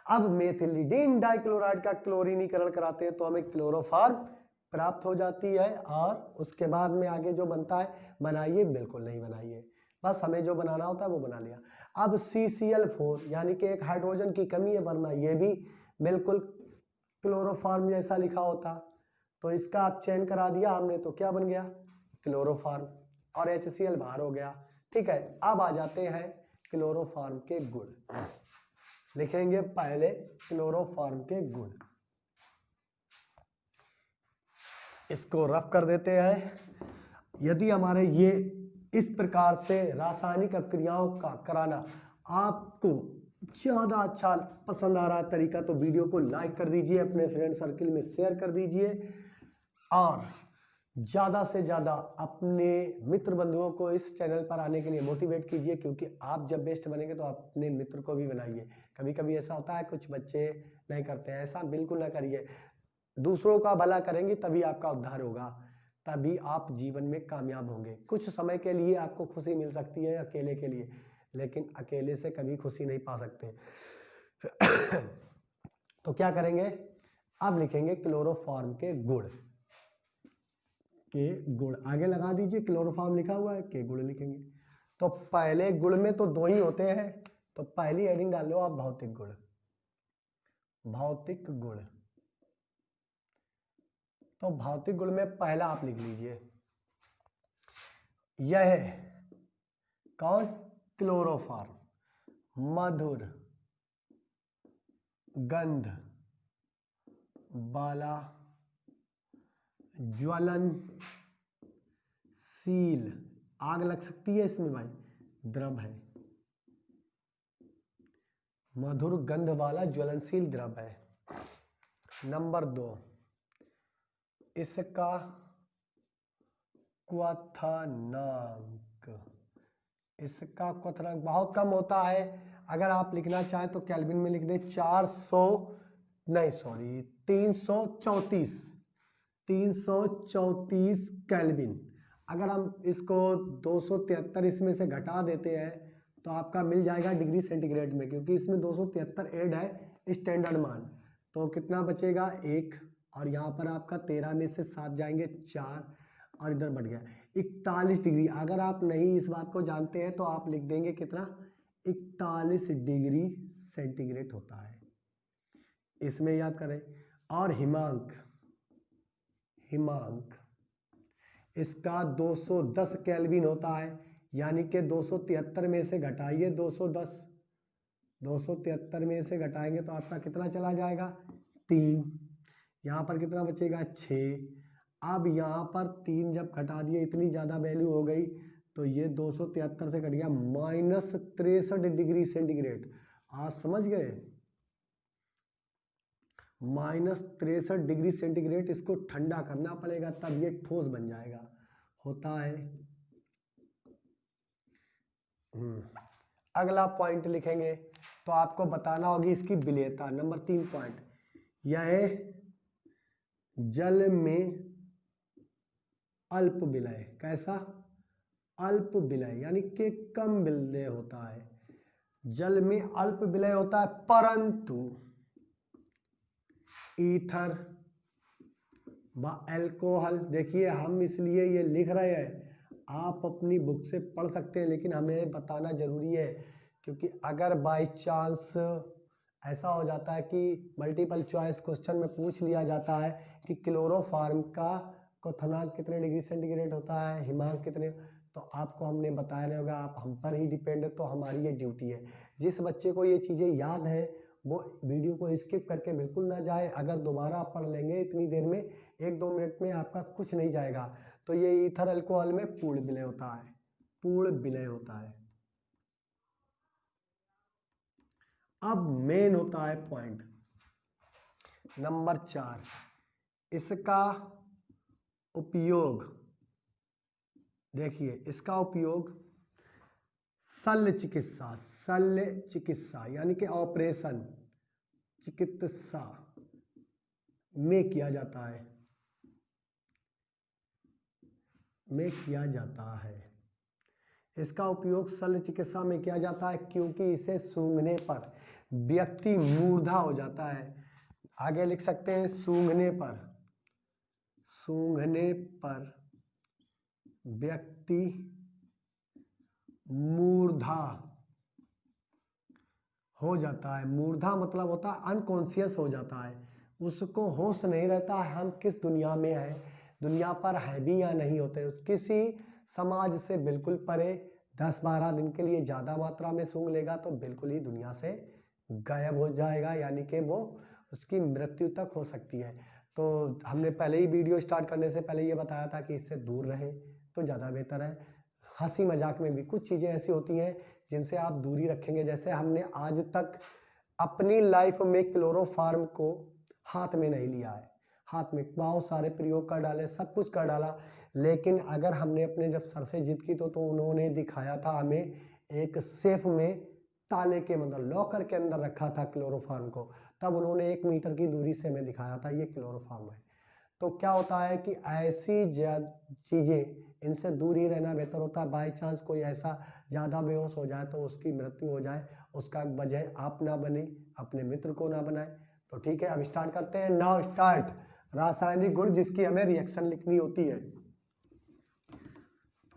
अब मेथिलीडीन डाइक्लोराइड का क्लोरीनीकरण कराते हैं तो हमें क्लोरोफॉर्म प्राप्त हो जाती है, और उसके बाद में आगे जो बनता है बनाइए, बिल्कुल नहीं बनाइए, बस हमें जो बनाना होता है वो बना लिया। अब CCl4 यानी कि एक हाइड्रोजन की कमी है वरना ये भी बिल्कुल क्लोरोफॉर्म जैसा लिखा होता, तो इसका अपचयन करा दिया हमने तो क्या बन गया, क्लोरोफॉर्म, और HCl बाहर हो गया। ठीक है, अब आ जाते हैं क्लोरोफॉर्म के गुण। लिखेंगे पहले क्लोरोफॉर्म के गुण, इसको रफ कर देते हैं। यदि हमारे ये इस प्रकार से रासायनिक अभिक्रियाओं का कराना आपको ज़्यादा अच्छा पसंद आ रहा है तरीका, तो वीडियो को लाइक कर दीजिए, अपने फ्रेंड सर्किल में शेयर कर दीजिए, और ज़्यादा से ज़्यादा अपने मित्र बंधुओं को इस चैनल पर आने के लिए मोटिवेट कीजिए, क्योंकि आप जब बेस्ट बनेंगे तो अपने मित्र को भी बनाइए। कभी कभी ऐसा होता है कुछ बच्चे नहीं करते हैं, ऐसा बिल्कुल ना करिए। दूसरों का भला करेंगे तभी आपका उद्धार होगा, तभी आप जीवन में कामयाब होंगे। कुछ समय के लिए आपको खुशी मिल सकती है अकेले के लिए, लेकिन अकेले से कभी खुशी नहीं पा सकते। तो क्या करेंगे, अब लिखेंगे क्लोरोफॉर्म के गुण, के गुण आगे लगा दीजिए, क्लोरोफॉर्म लिखा हुआ है, के गुण लिखेंगे। तो पहले गुण में तो दो ही होते हैं, तो पहली हेडिंग डाल लो आप भौतिक गुण, भौतिक गुण। तो भौतिक गुण में पहला आप लिख लीजिए, यह कौन, क्लोरोफॉर्म, मधुर गंध वाला ज्वलनशील, आग लग सकती है इसमें भाई, द्रव है, मधुर गंध वाला ज्वलनशील द्रव है। नंबर 2, इसका क्वथनांक, इसका क्वथनांक बहुत कम होता है, अगर आप लिखना चाहें तो केल्विन में लिख दें 334 केल्विन। अगर हम इसको 273 इसमें से घटा देते हैं तो आपका मिल जाएगा डिग्री सेंटीग्रेड में, क्योंकि इसमें 273 ऐड है स्टैंडर्ड मान। तो कितना बचेगा 1, और यहाँ पर आपका 13 में से 7 जाएंगे 4, और इधर बढ़ गया 41 डिग्री। अगर आप नहीं इस बात को जानते हैं तो आप लिख देंगे कितना, 41 डिग्री सेंटीग्रेड होता है, इसमें याद करें। और हिमांक, हिमांक इसका 210 केल्विन होता है, यानी कि 273 में से घटाइए 210, 273 में से घटाएंगे तो आपका कितना चला जाएगा 3, यहाँ पर कितना बचेगा 6। अब यहाँ पर 3 जब घटा दिए, इतनी ज़्यादा वैल्यू हो गई, तो ये 273 से घट गया -63 डिग्री सेंटीग्रेड। आप समझ गए, -63 डिग्री सेंटीग्रेड, इसको ठंडा करना पड़ेगा तब ये ठोस बन जाएगा, होता है। अगला पॉइंट लिखेंगे तो आपको बताना होगी इसकी विलेयता। नंबर 3 पॉइंट, यह जल में अल्प विलय, कैसा, अल्प विलय यानी कि कम विलय होता है, जल में अल्प विलय होता है, परंतु ईथर व अल्कोहल, देखिए हम इसलिए ये लिख रहे हैं, आप अपनी बुक से पढ़ सकते हैं, लेकिन हमें बताना जरूरी है, क्योंकि अगर बाय चांस ऐसा हो जाता है कि मल्टीपल चॉइस क्वेश्चन में पूछ लिया जाता है कि क्लोरोफॉर्म का क्वथनांक कितने डिग्री सेंटीग्रेड होता है, हिमांक कितने, तो आपको हमने बताया नहीं होगा, आप हम पर ही डिपेंड है, तो हमारी ये ड्यूटी है। जिस बच्चे को ये चीज़ें याद है वो वीडियो को स्किप करके बिल्कुल ना जाए, अगर दोबारा आप पढ़ लेंगे इतनी देर में, 1-2 मिनट में आपका कुछ नहीं जाएगा। तो ये ईथर अल्कोहल में पूर्ण विलय होता है, पूर्ण विलय होता है। अब मेन होता है पॉइंट नंबर 4, इसका उपयोग, देखिए इसका उपयोग शल्य चिकित्सा, शल्य चिकित्सा यानी कि ऑपरेशन चिकित्सा में किया जाता है, में किया जाता है। इसका उपयोग शल्य चिकित्सा में किया जाता है क्योंकि इसे सूंघने पर व्यक्ति मूर्धा हो जाता है। आगे लिख सकते हैं सूंघने पर, सूंघने पर व्यक्ति मूर्धा हो जाता है। मूर्धा मतलब होता है अनकॉन्शियस हो जाता है, उसको होश नहीं रहता है हम किस दुनिया में है, दुनिया पर है भी या नहीं होते। किसी समाज से बिल्कुल परे 10-12 दिन के लिए ज़्यादा मात्रा में सूंघ लेगा तो बिल्कुल ही दुनिया से गायब हो जाएगा, यानी कि वो उसकी मृत्यु तक हो सकती है। तो हमने पहले ही वीडियो स्टार्ट करने से पहले ये बताया था कि इससे दूर रहें तो ज़्यादा बेहतर है। हंसी मजाक में भी कुछ चीज़ें ऐसी होती हैं जिनसे आप दूरी रखेंगे। जैसे हमने आज तक अपनी लाइफ में क्लोरोफॉर्म को हाथ में नहीं लिया है, हाथ में बहुत सारे प्रयोग कर डाले, सब कुछ कर डाला, लेकिन अगर हमने अपने जब सर से जिद की तो उन्होंने दिखाया था हमें एक सेफ में ताले के अंदर, लॉकर के अंदर रखा था क्लोरोफॉर्म को, तब उन्होंने 1 मीटर की दूरी से हमें दिखाया था ये क्लोरोफॉर्म है। तो क्या होता है कि ऐसी चीज़ें, इनसे दूर ही रहना बेहतर होता है। बाई चांस कोई ऐसा ज़्यादा बेहोश हो जाए तो उसकी मृत्यु हो जाए, उसका वजह आप ना बने, अपने मित्र को ना बनाए, तो ठीक है, अब स्टार्ट करते हैं। Now start. रासायनिक गुण जिसकी हमें रिएक्शन लिखनी होती है।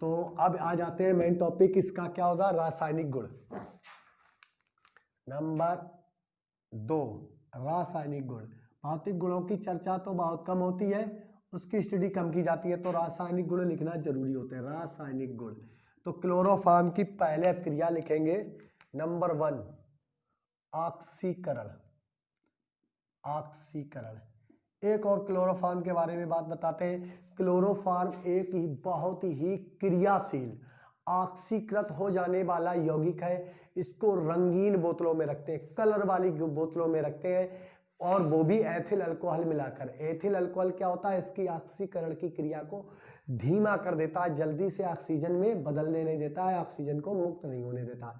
तो अब आ जाते हैं मेन टॉपिक, इसका क्या होगा, रासायनिक गुण। नंबर 2, रासायनिक गुण। भौतिक गुणों की चर्चा तो बहुत कम होती है, उसकी स्टडी कम की जाती है, तो रासायनिक गुण लिखना जरूरी होते हैं। रासायनिक गुण, तो क्लोरोफॉर्म की पहले क्रिया लिखेंगे। नंबर 1, ऑक्सीकरण। ऑक्सीकरण। एक और क्लोरोफॉर्म के बारे में बात बताते हैं। क्लोरोफॉर्म एक ही बहुत ही क्रियाशील ऑक्सीकृत हो जाने वाला यौगिक है। इसको रंगीन बोतलों में रखते हैं, कलर वाली बोतलों में रखते हैं, और वो भी एथिल अल्कोहल मिलाकर। एथिल अल्कोहल क्या होता है, इसकी ऑक्सीकरण की क्रिया को धीमा कर देता है, जल्दी से ऑक्सीजन में बदलने नहीं देता है, ऑक्सीजन को मुक्त नहीं होने देता।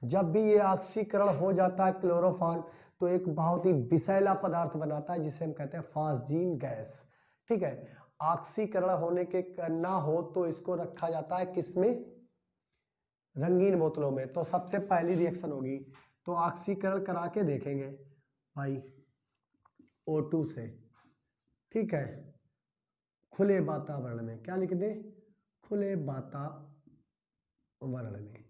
जब भी ये ऑक्सीकरण हो जाता है क्लोरोफॉर्म, तो एक बहुत ही विषैला पदार्थ बनाता है जिसे हम कहते हैं फास्जीन गैस। ठीक है, ऑक्सीकरण होने के ना हो तो इसको रखा जाता है किसमें, रंगीन बोतलों में। तो सबसे पहली रिएक्शन होगी, तो ऑक्सीकरण करा के देखेंगे भाई O2 से। ठीक है, खुले वातावरण में, क्या लिख दे, खुले वातावरण में।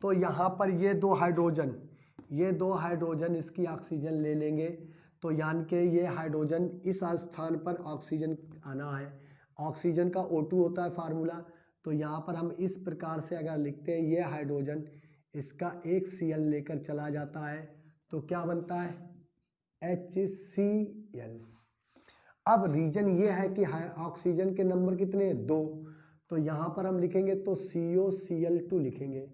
तो यहां पर ये दो हाइड्रोजन इसकी ऑक्सीजन ले लेंगे, तो यानी कि ये हाइड्रोजन इस स्थान पर ऑक्सीजन आना है। ऑक्सीजन का O2 होता है फार्मूला, तो यहाँ पर हम इस प्रकार से अगर लिखते हैं, ये हाइड्रोजन इसका एक Cl लेकर चला जाता है, तो क्या बनता है, HCl। अब रीजन ये है कि ऑक्सीजन के नंबर कितने, 2, तो यहाँ पर हम लिखेंगे तो COCl2 लिखेंगे।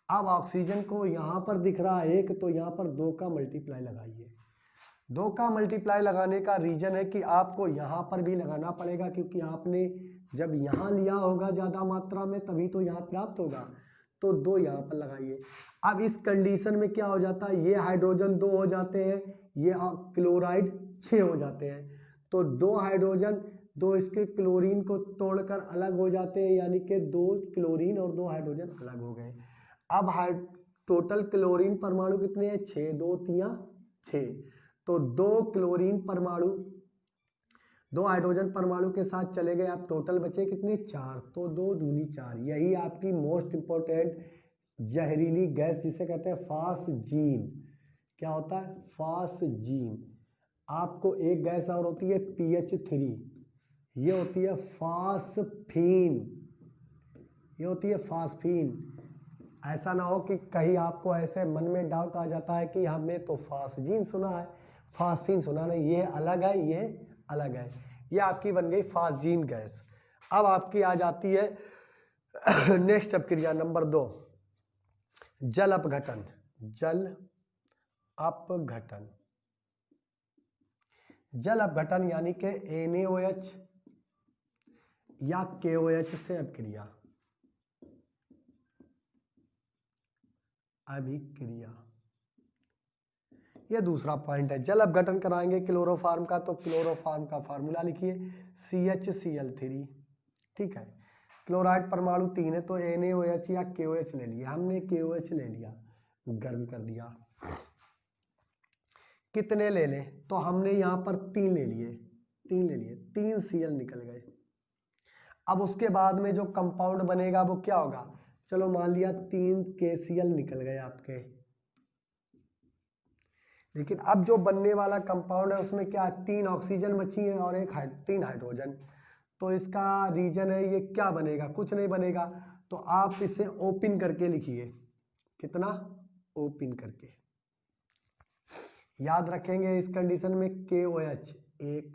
अब ऑक्सीजन को यहाँ पर दिख रहा है 1, तो यहाँ पर 2 का मल्टीप्लाई लगाइए। 2 का मल्टीप्लाई लगाने का रीजन है कि आपको यहाँ पर भी लगाना पड़ेगा, क्योंकि आपने जब यहाँ लिया होगा ज़्यादा मात्रा में तभी तो यहाँ प्राप्त होगा, तो 2 यहाँ पर लगाइए। अब इस कंडीशन में क्या हो जाता है, ये हाइड्रोजन 2 हो जाते हैं, ये क्लोराइड 6 हो जाते हैं, तो 2 हाइड्रोजन 2 इसके क्लोरीन को तोड़कर अलग हो जाते हैं, यानी कि 2 क्लोरीन और 2 हाइड्रोजन अलग हो गए। अब टोटल क्लोरीन परमाणु कितने हैं, 6, 2 3 6, तो 2 क्लोरीन परमाणु 2 हाइड्रोजन परमाणु के साथ चले गए। अब टोटल बचे कितने, 4, तो 2 दूनी 4। यही आपकी मोस्ट इंपॉर्टेंट जहरीली गैस जिसे कहते हैं फास्जीन। क्या होता है, फास्जीन। आपको एक गैस और होती है PH3, ये होती है फास्फीन, ये होती है फास्फीन। ऐसा ना हो कि कहीं आपको ऐसे मन में डाउट आ जाता है कि हमने तो फास्जीन सुना है, फास्फीन सुना नहीं, ये अलग है, ये अलग है। ये आपकी बन गई फास्जीन गैस। अब आपकी आ जाती है नेक्स्ट अपक्रिया नंबर 2, जल अपघटन। जल अपघटन, जल अपघटन यानी कि NaOH या KOH से अपक्रिया, अभिक्रिया। ये दूसरा पॉइंट है। जल अपघटन कराएंगे क्लोरोफॉर्म का, तो क्लोरोफॉर्म का फार्मूला लिखिए CHCl3। ठीक है, क्लोराइड परमाणु 3 है, तो NaOH या KOH ले लिया। हमने KOH ले लिया, गर्म कर दिया। कितने ले लें, तो हमने यहाँ पर 3 ले लिए, 3 Cl निकल गए। अब उसके बाद में जो कंपाउंड बनेगा वो क्या होगा, चलो मान लिया 3 KCl निकल गए आपके, लेकिन अब जो बनने वाला कंपाउंड है उसमें क्या, 3 ऑक्सीजन बची है और 3 हाइड्रोजन। तो इसका रीजन है ये क्या बनेगा, कुछ नहीं बनेगा। तो आप इसे ओपन करके लिखिए, कितना, ओपन करके। याद रखेंगे इस कंडीशन में KOH 1,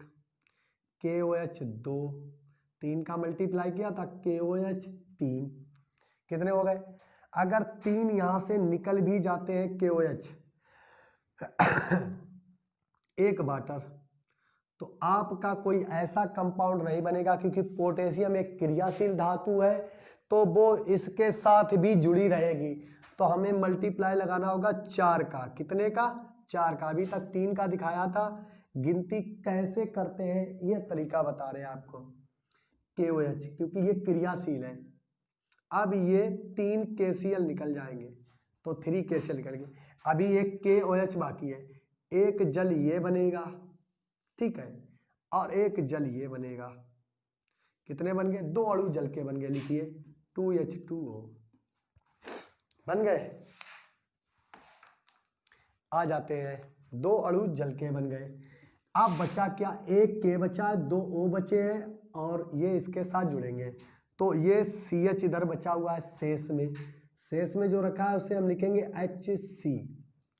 KOH 2, 3 का मल्टीप्लाई किया था, KOH 3, कितने हो गए। अगर 3 यहां से निकल भी जाते हैं KOH एक वाटर, तो आपका कोई ऐसा कंपाउंड नहीं बनेगा, क्योंकि पोटेशियम एक क्रियाशील धातु है, तो वो इसके साथ भी जुड़ी रहेगी। तो हमें मल्टीप्लाई लगाना होगा 4 का, कितने का, 4 का। अभी तक 3 का दिखाया था। गिनती कैसे करते हैं ये तरीका बता रहे हैं आपको। KOH क्योंकि ये क्रियाशील है, अब ये 3 KCl निकल जाएंगे, तो 3 KCl निकल गए। अभी एक KOH बाकी है, एक जल ये बनेगा, ठीक है, और एक जल ये बनेगा। कितने बन गए? 2 अणु जल के बन गए, लिखिए 2H2O बन गए। आ जाते हैं, 2 अणु जल के बन गए। अब बचा क्या? एक के बचा, 2 O बचे हैं और ये इसके साथ जुड़ेंगे, तो ये CH इधर बचा हुआ है शेष में। शेष में जो रखा है उसे हम लिखेंगे HC।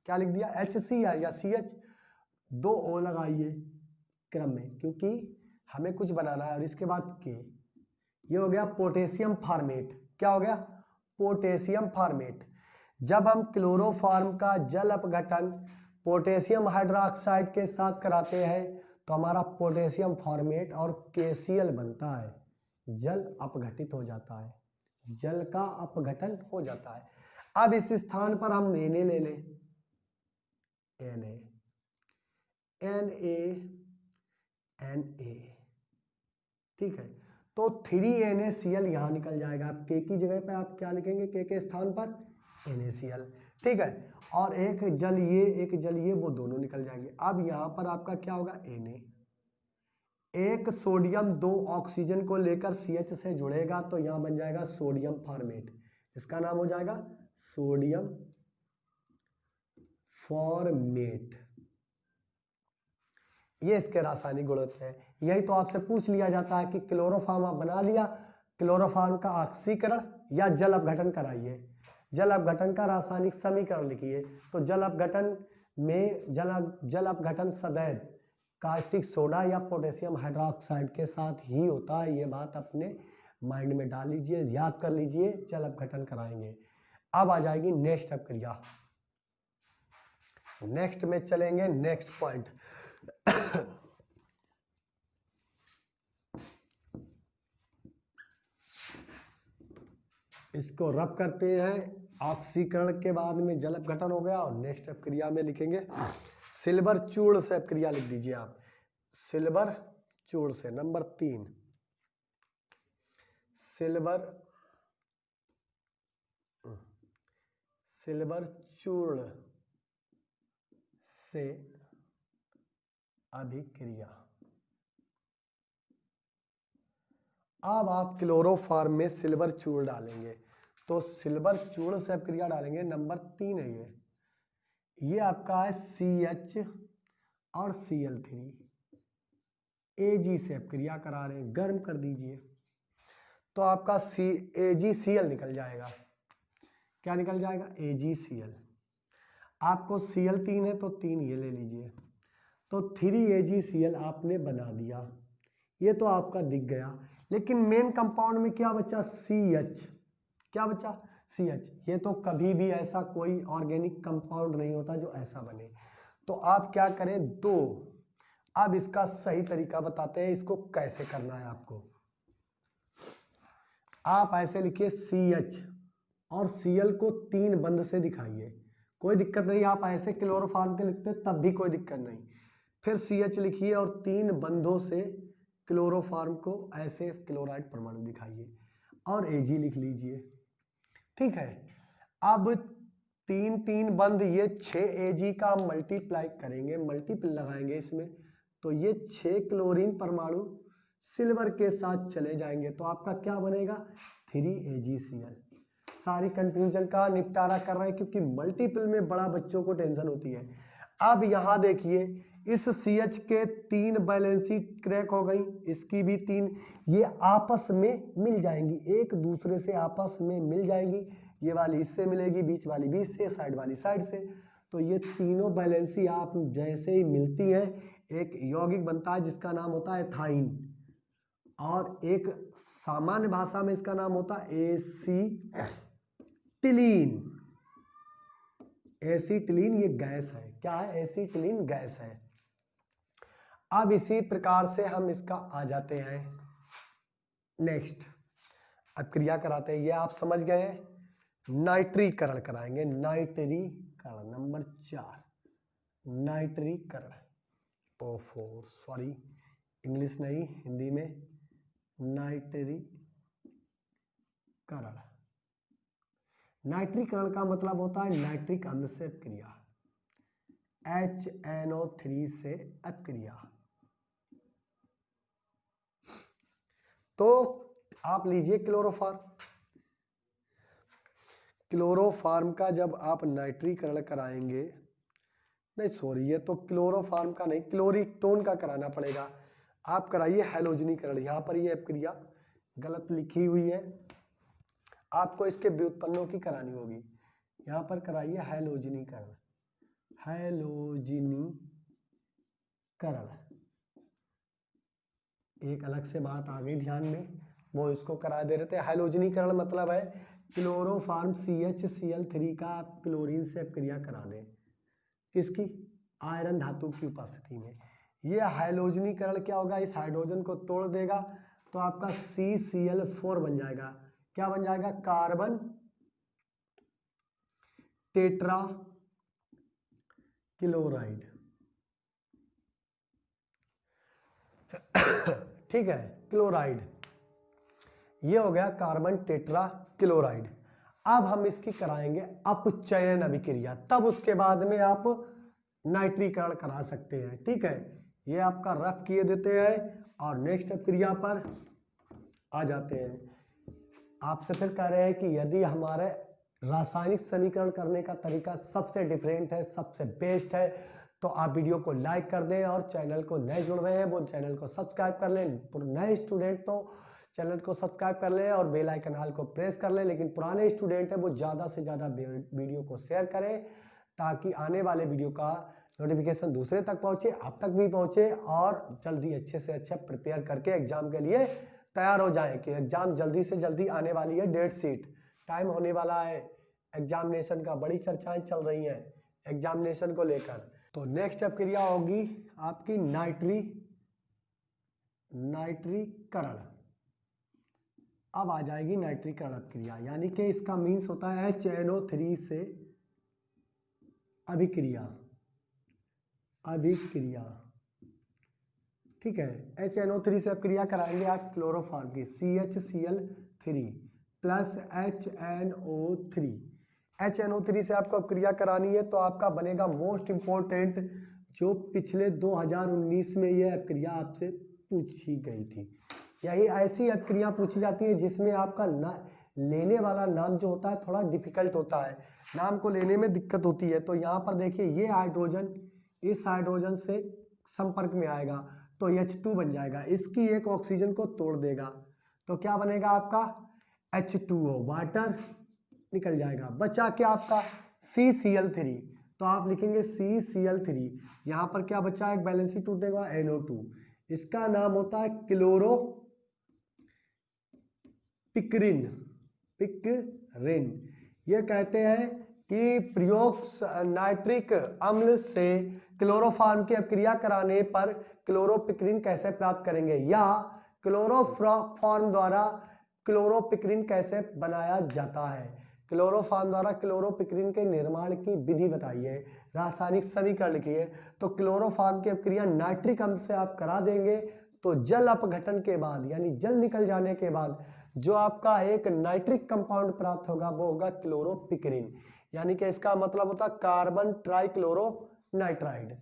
क्या लिख दिया? HC है या CH। 2 O लगाइए क्रम में, क्योंकि हमें कुछ बनाना है। और इसके बाद के, ये हो गया पोटेशियम फार्मेट। क्या हो गया? Potassium format. जब हम क्लोरोफॉर्म का जल अपघटन पोटेशियम हाइड्रोक्साइड के साथ कराते हैं तो हमारा पोटेशियम फॉर्मेट और KCl बनता है, जल अपघटित हो जाता है, जल का अपघटन हो जाता है। अब इस स्थान पर हम Na ले लें, Na, ठीक है, तो 3NaCl यहां निकल जाएगा। आप K की जगह पे आप क्या लिखेंगे? K के स्थान पर NaCl, ठीक है, और एक जल ये वो दोनों निकल जाएंगे। अब यहां पर आपका क्या होगा? Na, एक सोडियम 2 ऑक्सीजन को लेकर CH से जुड़ेगा तो यहां बन जाएगा सोडियम फॉर्मेट। इसका नाम हो जाएगा सोडियम फॉर्मेट। ये इसके रासायनिक गुण होते हैं। यही तो आपसे पूछ लिया जाता है कि क्लोरोफॉर्म आप बना लिया, क्लोरोफॉर्म का ऑक्सीकरण या जल अपघटन कराइए। जल अपघटन का रासायनिक समीकरण लिखिए। तो जल अपघटन में जल अपघटन सदैव कास्टिक सोडा या पोटेशियम हाइड्रोक्साइड के साथ ही होता है। ये बात अपने माइंड में डाल लीजिए, याद कर लीजिए, जल अपघटन कराएंगे। अब आ जाएगी नेक्स्ट अपक्रिया। नेक्स्ट में चलेंगे, नेक्स्ट पॉइंट। इसको रब करते हैं। ऑक्सीकरण के बाद में जल अपघटन हो गया और नेक्स्ट अपक्रिया में लिखेंगे सिल्वर चूर्ण से अपक्रिया लिख दीजिए आप। सिल्वर चूर्ण से नंबर 3, सिल्वर चूर्ण से अभिक्रिया। अब आप क्लोरोफॉर्म में सिल्वर चूर्ण डालेंगे, तो सिल्वर चूर्ण से अपक्रिया डालेंगे। नंबर 3 है ये आपका है CH और Cl3 Ag से अपक्रिया करा रहे हैं, गर्म कर दीजिए, तो आपका AgCl निकल जाएगा। क्या निकल जाएगा? AgCl। आपको Cl 3 है तो 3 ये ले लीजिए, तो 3AgCl आपने बना दिया। ये तो आपका दिख गया, लेकिन मेन कंपाउंड में क्या बचा? CH। क्या बचा? CH। ये तो कभी भी ऐसा कोई ऑर्गेनिक कंपाउंड नहीं होता जो ऐसा बने। तो आप क्या करें? 2। अब इसका सही तरीका बताते हैं, इसको कैसे करना है आपको। आप ऐसे लिखिए CH और Cl को 3 बंद से दिखाइए, कोई दिक्कत नहीं। आप ऐसे क्लोरोफॉर्म के लिखते तब भी कोई दिक्कत नहीं। फिर CH लिखिए और 3 बंधों से क्लोरोफॉर्म को ऐसे क्लोराइड परमाणु दिखाइए और Ag लिख लीजिए, ठीक है। अब 3 बंद, ये 6Ag का हम मल्टीप्लाई करेंगे, मल्टीपल लगाएंगे इसमें, तो ये 6 क्लोरीन परमाणु सिल्वर के साथ चले जाएंगे, तो आपका क्या बनेगा? 3AgCl। सारी कंफ्यूजन का निपटारा कर रहे हैं, क्योंकि मल्टीपल में बड़ा बच्चों को टेंशन होती है। अब यहां देखिए, इस CH के 3 वैलेंसी क्रैक हो गई, इसकी भी 3, ये आपस में मिल जाएंगी, एक दूसरे से आपस में मिल जाएंगी। ये वाली इससे मिलेगी, बीच वाली बीच से, साइड वाली साइड से। तो ये तीनों वैलेंसी आप जैसे ही मिलती है, एक यौगिक बनता है जिसका नाम होता है एथाइन, और एक सामान्य भाषा में इसका नाम होता है एसीटिलीन। एसीटिलीन ये गैस है। क्या है? एसीटिलीन गैस है। अब इसी प्रकार से हम इसका आ जाते हैं नेक्स्ट, अब क्रिया कराते हैं। ये आप समझ गए, नाइट्रीकरण कराएंगे। नाइट्रीकरण नंबर 4, नाइट्रीकरण। ओफो सॉरी, इंग्लिश नहीं, हिंदी में नाइट्रीकरण। नाइट्रीकरण का मतलब होता है नाइट्रिक अम्ल से क्रिया। HNO3 से अपक्रिया। तो आप लीजिए क्लोरोफॉर्म। क्लोरोफॉर्म का जब आप नाइट्रीकरण कराएंगे, नहीं सॉरी, ये तो क्लोरोफॉर्म का नहीं, क्लोरीटोन का कराना पड़ेगा। आप कराइए हैलोजनीकरण। यहाँ पर ये अपक्रिया गलत लिखी हुई है, आपको इसके व्युत्पन्नों की करानी होगी। यहाँ पर कराइए हैलोजनीकरण। हैलोजनीकरण एक अलग से बात आ गई ध्यान में, वो इसको करा दे रहे थे। हैलोजनीकरण मतलब है क्लोरोफॉर्म CHCl3 का आप क्लोरीन से अपक्रिया करा दें, किसकी? आयरन धातु की उपस्थिति में। ये हैलोजनीकरण क्या होगा, इस हाइड्रोजन को तोड़ देगा तो आपका CCl4 बन जाएगा। क्या बन जाएगा? Carbon tetra chloride. ठीक है, क्लोराइड, ये हो गया कार्बन टेट्रा क्लोराइड। अब हम इसकी कराएंगे अपचयन अभिक्रिया, तब उसके बाद में आप नाइट्रीकरण करा सकते हैं। ठीक है, ये आपका रफ किए देते हैं और नेक्स्ट अभिक्रिया पर आ जाते हैं। आपसे फिर कह रहे हैं कि यदि हमारे रासायनिक समीकरण करने का तरीका सबसे डिफरेंट है, सबसे बेस्ट है, तो आप वीडियो को लाइक कर दें और चैनल को नए जुड़ रहे हैं वो चैनल को सब्सक्राइब कर लें। नए स्टूडेंट तो चैनल को सब्सक्राइब कर लें और बेल आइकन ऑल को प्रेस कर लें, लेकिन पुराने स्टूडेंट है वो ज़्यादा से ज़्यादा वीडियो को शेयर करें ताकि आने वाले वीडियो का नोटिफिकेशन दूसरे तक पहुंचे, आप तक भी पहुंचे और जल्दी अच्छे से अच्छा प्रिपेयर करके एग्जाम के लिए तैयार हो जाएं कि एग्जाम जल्दी से जल्दी आने वाली है। डेट शीट टाइम होने वाला है, एग्जामिनेशन का बड़ी चर्चाएं चल रही हैं एग्जामिनेशन को लेकर। तो नेक्स्ट अपक्रिया होगी आपकी नाइट्रीकरण। अब आ जाएगी नाइट्रीकरण अपक्रिया, यानी कि इसका मीन्स होता है HNO3 से अभिक्रिया। ठीक है, HNO3 से अपक्रिया कराएंगे आप क्लोरोफॉर्म की CHCl3 प्लस HNO3 से आपको अपक्रिया करानी है तो आपका बनेगा मोस्ट इंपॉर्टेंट, जो पिछले 2019 में यह अपक्रिया आपसे पूछी गई थी। यही ऐसी अपक्रिया पूछी जाती है जिसमें आपका लेने वाला नाम जो होता है थोड़ा डिफिकल्ट होता है, नाम को लेने में दिक्कत होती है। तो यहाँ पर देखिए ये हाइड्रोजन इस हाइड्रोजन से संपर्क में आएगा तो H2 बन जाएगा, इसकी एक ऑक्सीजन को तोड़ देगा तो क्या बनेगा आपका H2O, वाटर निकल जाएगा। बचा क्या आपका CCl3, तो आप लिखेंगे CCl3। यहाँ पर क्या बचा, एक बैलेंस टूटेगा NO2, इसका नाम होता है पिकरिन। ये कहते हैं कि प्रयोग नाइट्रिक अम्ल से क्लोरोफॉर्म की अपक्रिया कराने पर क्लोरोपिक्रिन कैसे प्राप्त करेंगे, या क्लोरोफॉर्म द्वारा क्लोरोपिक्रिन कैसे बनाया जाता है। क्लोरोफॉर्म द्वारा क्लोरोपिक्रिन के निर्माण की विधि बताइए, रासायनिक समीकरण लिखिए। तो क्लोरोफॉर्म की अपक्रिया नाइट्रिक अम्ल से आप करा देंगे तो जल अपघटन के बाद यानी जल निकल जाने के बाद जो आपका एक नाइट्रिक कंपाउंड प्राप्त होगा वो होगा क्लोरोपिक्रिन, यानी कि इसका मतलब होता है कार्बन ट्राइक्लोरोनाइट्राइड।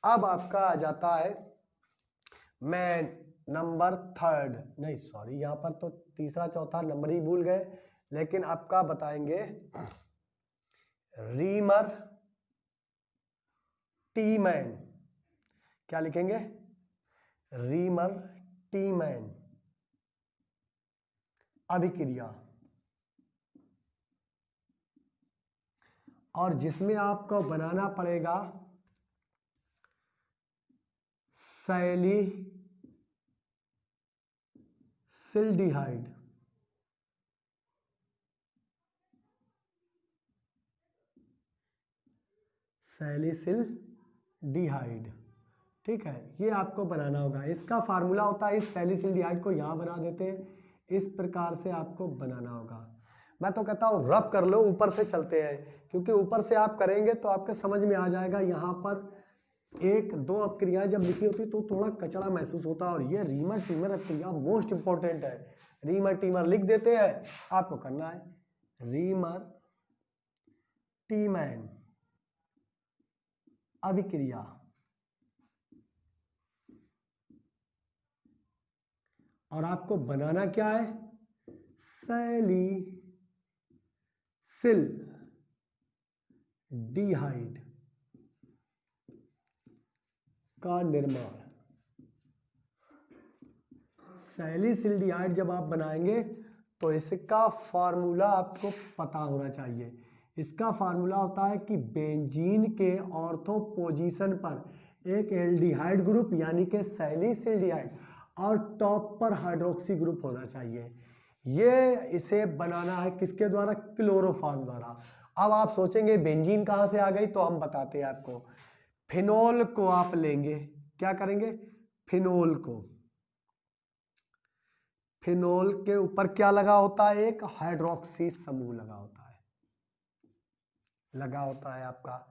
अब आपका आ जाता है मैं नंबर थर्ड, नहीं सॉरी यहाँ पर तो तीसरा चौथा नंबर ही भूल गए, लेकिन आपका बताएंगे रीमर टीमैन। क्या लिखेंगे, रीमर टीमैन अभिक्रिया, और जिसमें आपको बनाना पड़ेगा सैलिसिल्डिहाइड। ठीक है, ये आपको बनाना होगा। इसका फार्मूला होता है, इस सैलिसिल्डिहाइड को यहां बना देते हैं, इस प्रकार से आपको बनाना होगा। मैं तो कहता हूं रब कर लो, ऊपर से चलते हैं, क्योंकि ऊपर से आप करेंगे तो आपके समझ में आ जाएगा। यहाँ पर एक दो अपक्रियाएं जब लिखी होती तो थोड़ा कचरा महसूस होता है, और ये रीमर टीमर अपक्रिया मोस्ट इंपॉर्टेंट है। रीमर टीमर लिख देते हैं, आपको करना है रीमर टीमैन अभिक्रिया। और आपको बनाना क्या है? सैलिसिलडिहाइड का निर्माण। सैलिसिलडिहाइड जब आप बनाएंगे तो इसका फार्मूला आपको पता होना चाहिए। इसका फार्मूला होता है कि बेंजीन के ऑर्थो पोजीशन पर एक एल्डिहाइड ग्रुप यानी कि सैलिसिलडिहाइड और टॉप पर हाइड्रोक्सी ग्रुप होना चाहिए। ये इसे बनाना है किसके द्वारा? क्लोरोफॉर्म द्वारा। अब आप सोचेंगे बेंजीन कहां से आ गई, तो हम बताते हैं आपको। फिनोल को आप लेंगे, क्या करेंगे? फिनोल को, फिनोल के ऊपर क्या लगा होता है? एक हाइड्रोक्सी समूह लगा होता है आपका।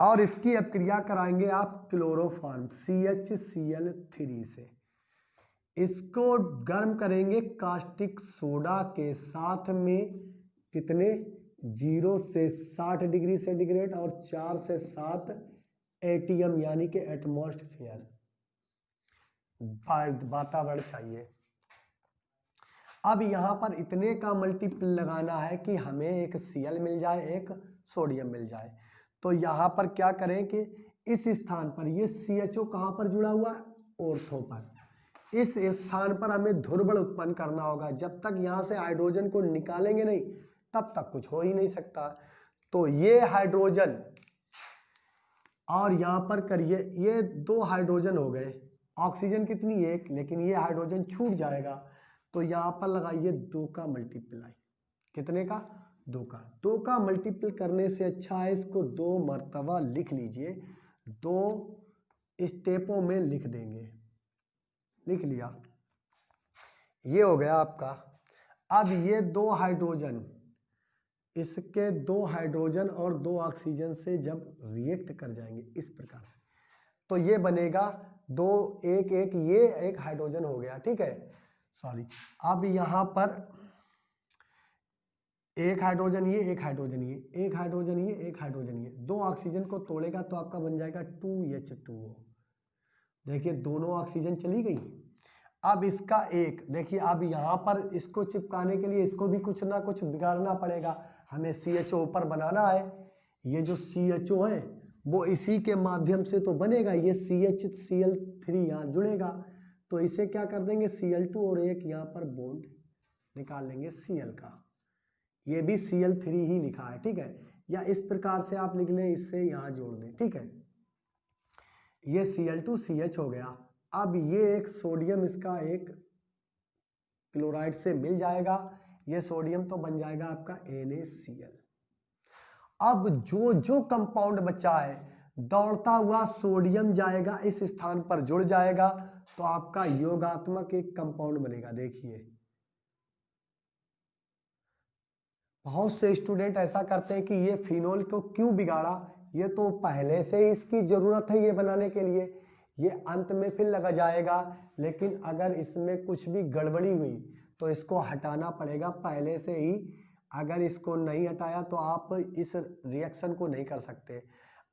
और इसकी अपक्रिया कराएंगे आप क्लोरोफॉर्म CHCl3 से। इसको गर्म करेंगे कास्टिक सोडा के साथ में, कितने? 0 से 60 डिग्री सेंटीग्रेड और 4 से 7 ATM यानी कि एटमॉस्फेयर वातावरण चाहिए। अब यहां पर इतने का मल्टीपल लगाना है कि हमें एक Cl मिल जाए, एक सोडियम मिल जाए। तो यहां पर क्या करें कि इस स्थान पर ये CHO कहां पर जुड़ा हुआ है? ऑर्थो पर। इस स्थान पर हमें ध्रुवण उत्पन्न करना होगा। जब तक यहां से हाइड्रोजन को निकालेंगे नहीं तब तक कुछ हो ही नहीं सकता। तो ये हाइड्रोजन और यहां पर करिए, ये 2 हाइड्रोजन हो गए। ऑक्सीजन कितनी? 1, लेकिन ये हाइड्रोजन छूट जाएगा। तो यहां पर लगाइए 2 का मल्टीप्लाई। कितने का? 2 का। 2 का मल्टीपल करने से अच्छा है इसको 2 मर्तबा लिख लीजिए, 2 स्टेपों में लिख देंगे। लिख लिया, ये हो गया आपका। अब ये 2 हाइड्रोजन, इसके 2 हाइड्रोजन और 2 ऑक्सीजन से जब रिएक्ट कर जाएंगे इस प्रकार से, तो ये बनेगा 2 1 1, ये एक हाइड्रोजन हो गया, ठीक है। सॉरी, अब यहां पर एक हाइड्रोजन ये, एक हाइड्रोजन ये, एक हाइड्रोजन ये, एक हाइड्रोजन ये, 2 ऑक्सीजन को तोड़ेगा तो आपका बन जाएगा 2H2O। देखिए दोनों ऑक्सीजन चली गई। अब इसका एक देखिए, अब यहां पर इसको चिपकाने के लिए इसको भी कुछ ना कुछ बिगाड़ना पड़ेगा। हमें CHO ऊपर बनाना है। ये जो CHO है वो इसी के माध्यम से तो बनेगा। ये CHCl3 यहाँ जुड़ेगा, तो इसे क्या कर देंगे? Cl2 और एक यहाँ पर बॉन्ड निकाल लेंगे Cl का। ये भी Cl3 ही लिखा है, ठीक है। या इस प्रकार से आप लिख लें, इससे यहाँ जोड़ दें, ठीक है। ये Cl2CH हो गया। अब ये एक सोडियम इसका एक क्लोराइड से मिल जाएगा। ये सोडियम तो बन जाएगा आपका NaCl। अब जो जो कंपाउंड बचा है, दौड़ता हुआ सोडियम जाएगा इस स्थान पर जुड़ जाएगा, तो आपका योगात्मक एक कंपाउंड बनेगा। देखिए बहुत से स्टूडेंट ऐसा करते हैं कि ये फिनोल को क्यों बिगाड़ा, ये तो पहले से ही इसकी जरूरत है ये बनाने के लिए, ये अंत में फिर लगा जाएगा। लेकिन अगर इसमें कुछ भी गड़बड़ी हुई तो इसको हटाना पड़ेगा पहले से ही। अगर इसको नहीं हटाया तो आप इस रिएक्शन को नहीं कर सकते।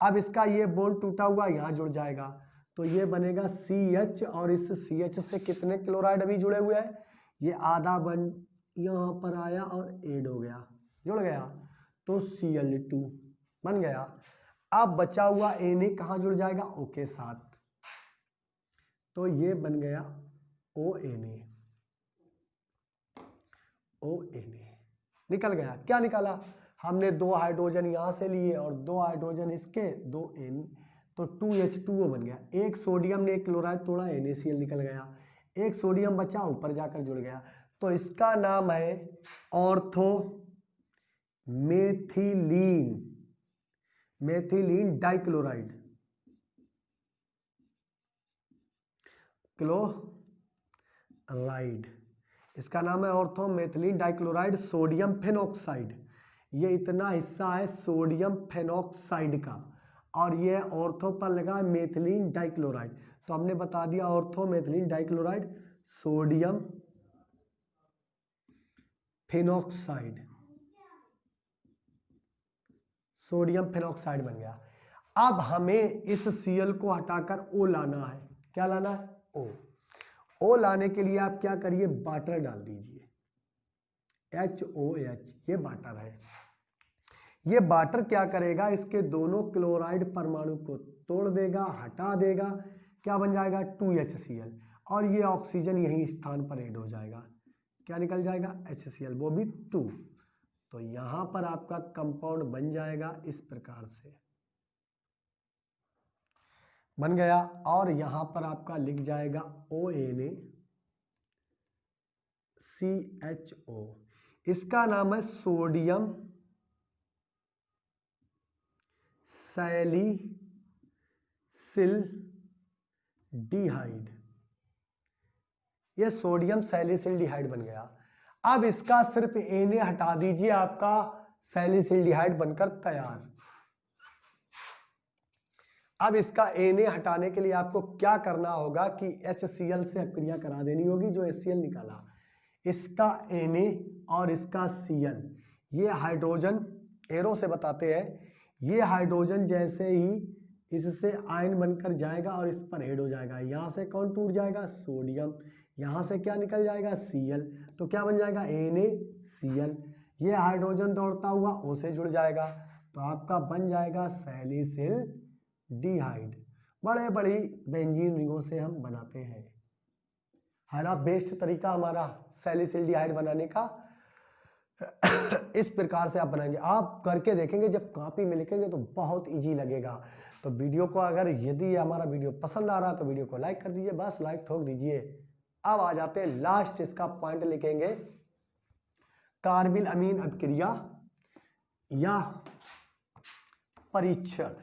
अब इसका ये बॉन्ड टूटा हुआ यहाँ जुड़ जाएगा, तो ये बनेगा CH, और इस CH से कितने क्लोराइड अभी जुड़े हुए हैं? ये आधा बन यहाँ पर आया और ऐड हो गया, जुड़ गया, तो Cl2 बन गया। अब बचा हुआ Na कहाँ जुड़ जाएगा? O के साथ, तो ये बन गया ONA। निकल गया। क्या निकाला? हमने 2 हाइड्रोजन यहां से लिए और 2 हाइड्रोजन इसके, 2 N, तो 2H2O बन गया। एक सोडियम ने एक क्लोराइड तोड़ा, NaCl निकल गया। एक सोडियम बचा, ऊपर जाकर जुड़ गया, तो इसका नाम है ऑर्थो मेथिलीन डाइक्लोराइड, क्लोराइड। इसका नाम है ortho methylene dichloride sodium phenoxide. ये इतना हिस्सा है सोडियम फेनॉक्साइड का, और ये ऑर्थो पर लगा मेथिलीन डाइक्लोराइड, तो हमने बता दिया ortho methylene dichloride sodium phenoxide, sodium phenoxide बन गया। अब हमें इस Cl को हटाकर O लाना है। क्या लाना है? O लाने के लिए आप क्या करिए, वाटर डाल दीजिए, HOH, ये वाटर है। ये वाटर क्या करेगा, इसके दोनों क्लोराइड परमाणु को तोड़ देगा, हटा देगा, क्या बन जाएगा 2HCl, और ये ऑक्सीजन यही स्थान पर ऐड हो जाएगा, क्या निकल जाएगा HCl, वो भी 2। तो यहां पर आपका कंपाउंड बन जाएगा इस प्रकार से बन गया, और यहां पर आपका लिख जाएगा ONaCHO, इसका नाम है सोडियम सैलिसिलडिहाइड। ये सोडियम सैलिसिलडिहाइड बन गया। अब इसका सिर्फ Na हटा दीजिए, आपका सैलिसिलडिहाइड बनकर तैयार। अब इसका Na हटाने के लिए आपको क्या करना होगा कि HCl से अपक्रिया करा देनी होगी, जो HCl निकाला, इसका Na और इसका Cl, ये हाइड्रोजन एरो से बताते हैं, ये हाइड्रोजन जैसे ही इससे आयन बनकर जाएगा और इस पर ऐड हो जाएगा, यहाँ से कौन टूट जाएगा, सोडियम, यहाँ से क्या निकल जाएगा Cl, तो क्या बन जाएगा NaCl, ये हाइड्रोजन दौड़ता हुआ O से जुड़ जाएगा, तो आपका बन जाएगा सैलिसिलडिहाइड। बड़े बड़ी बेंजीन रिंगों से हम बनाते हैं, है ना, बेस्ट तरीका हमारा सैलिसिलडिहाइड बनाने का। इस प्रकार से आप बनाएंगे, आप करके देखेंगे, जब कॉपी में लिखेंगे तो बहुत इजी लगेगा। तो वीडियो को अगर यदि हमारा वीडियो पसंद आ रहा है तो वीडियो को लाइक कर दीजिए, बस लाइक ठोक दीजिए। अब आ जाते हैं लास्ट, इसका पॉइंट लिखेंगे, कार्बिल अमीन अपक्रिया या परीक्षण।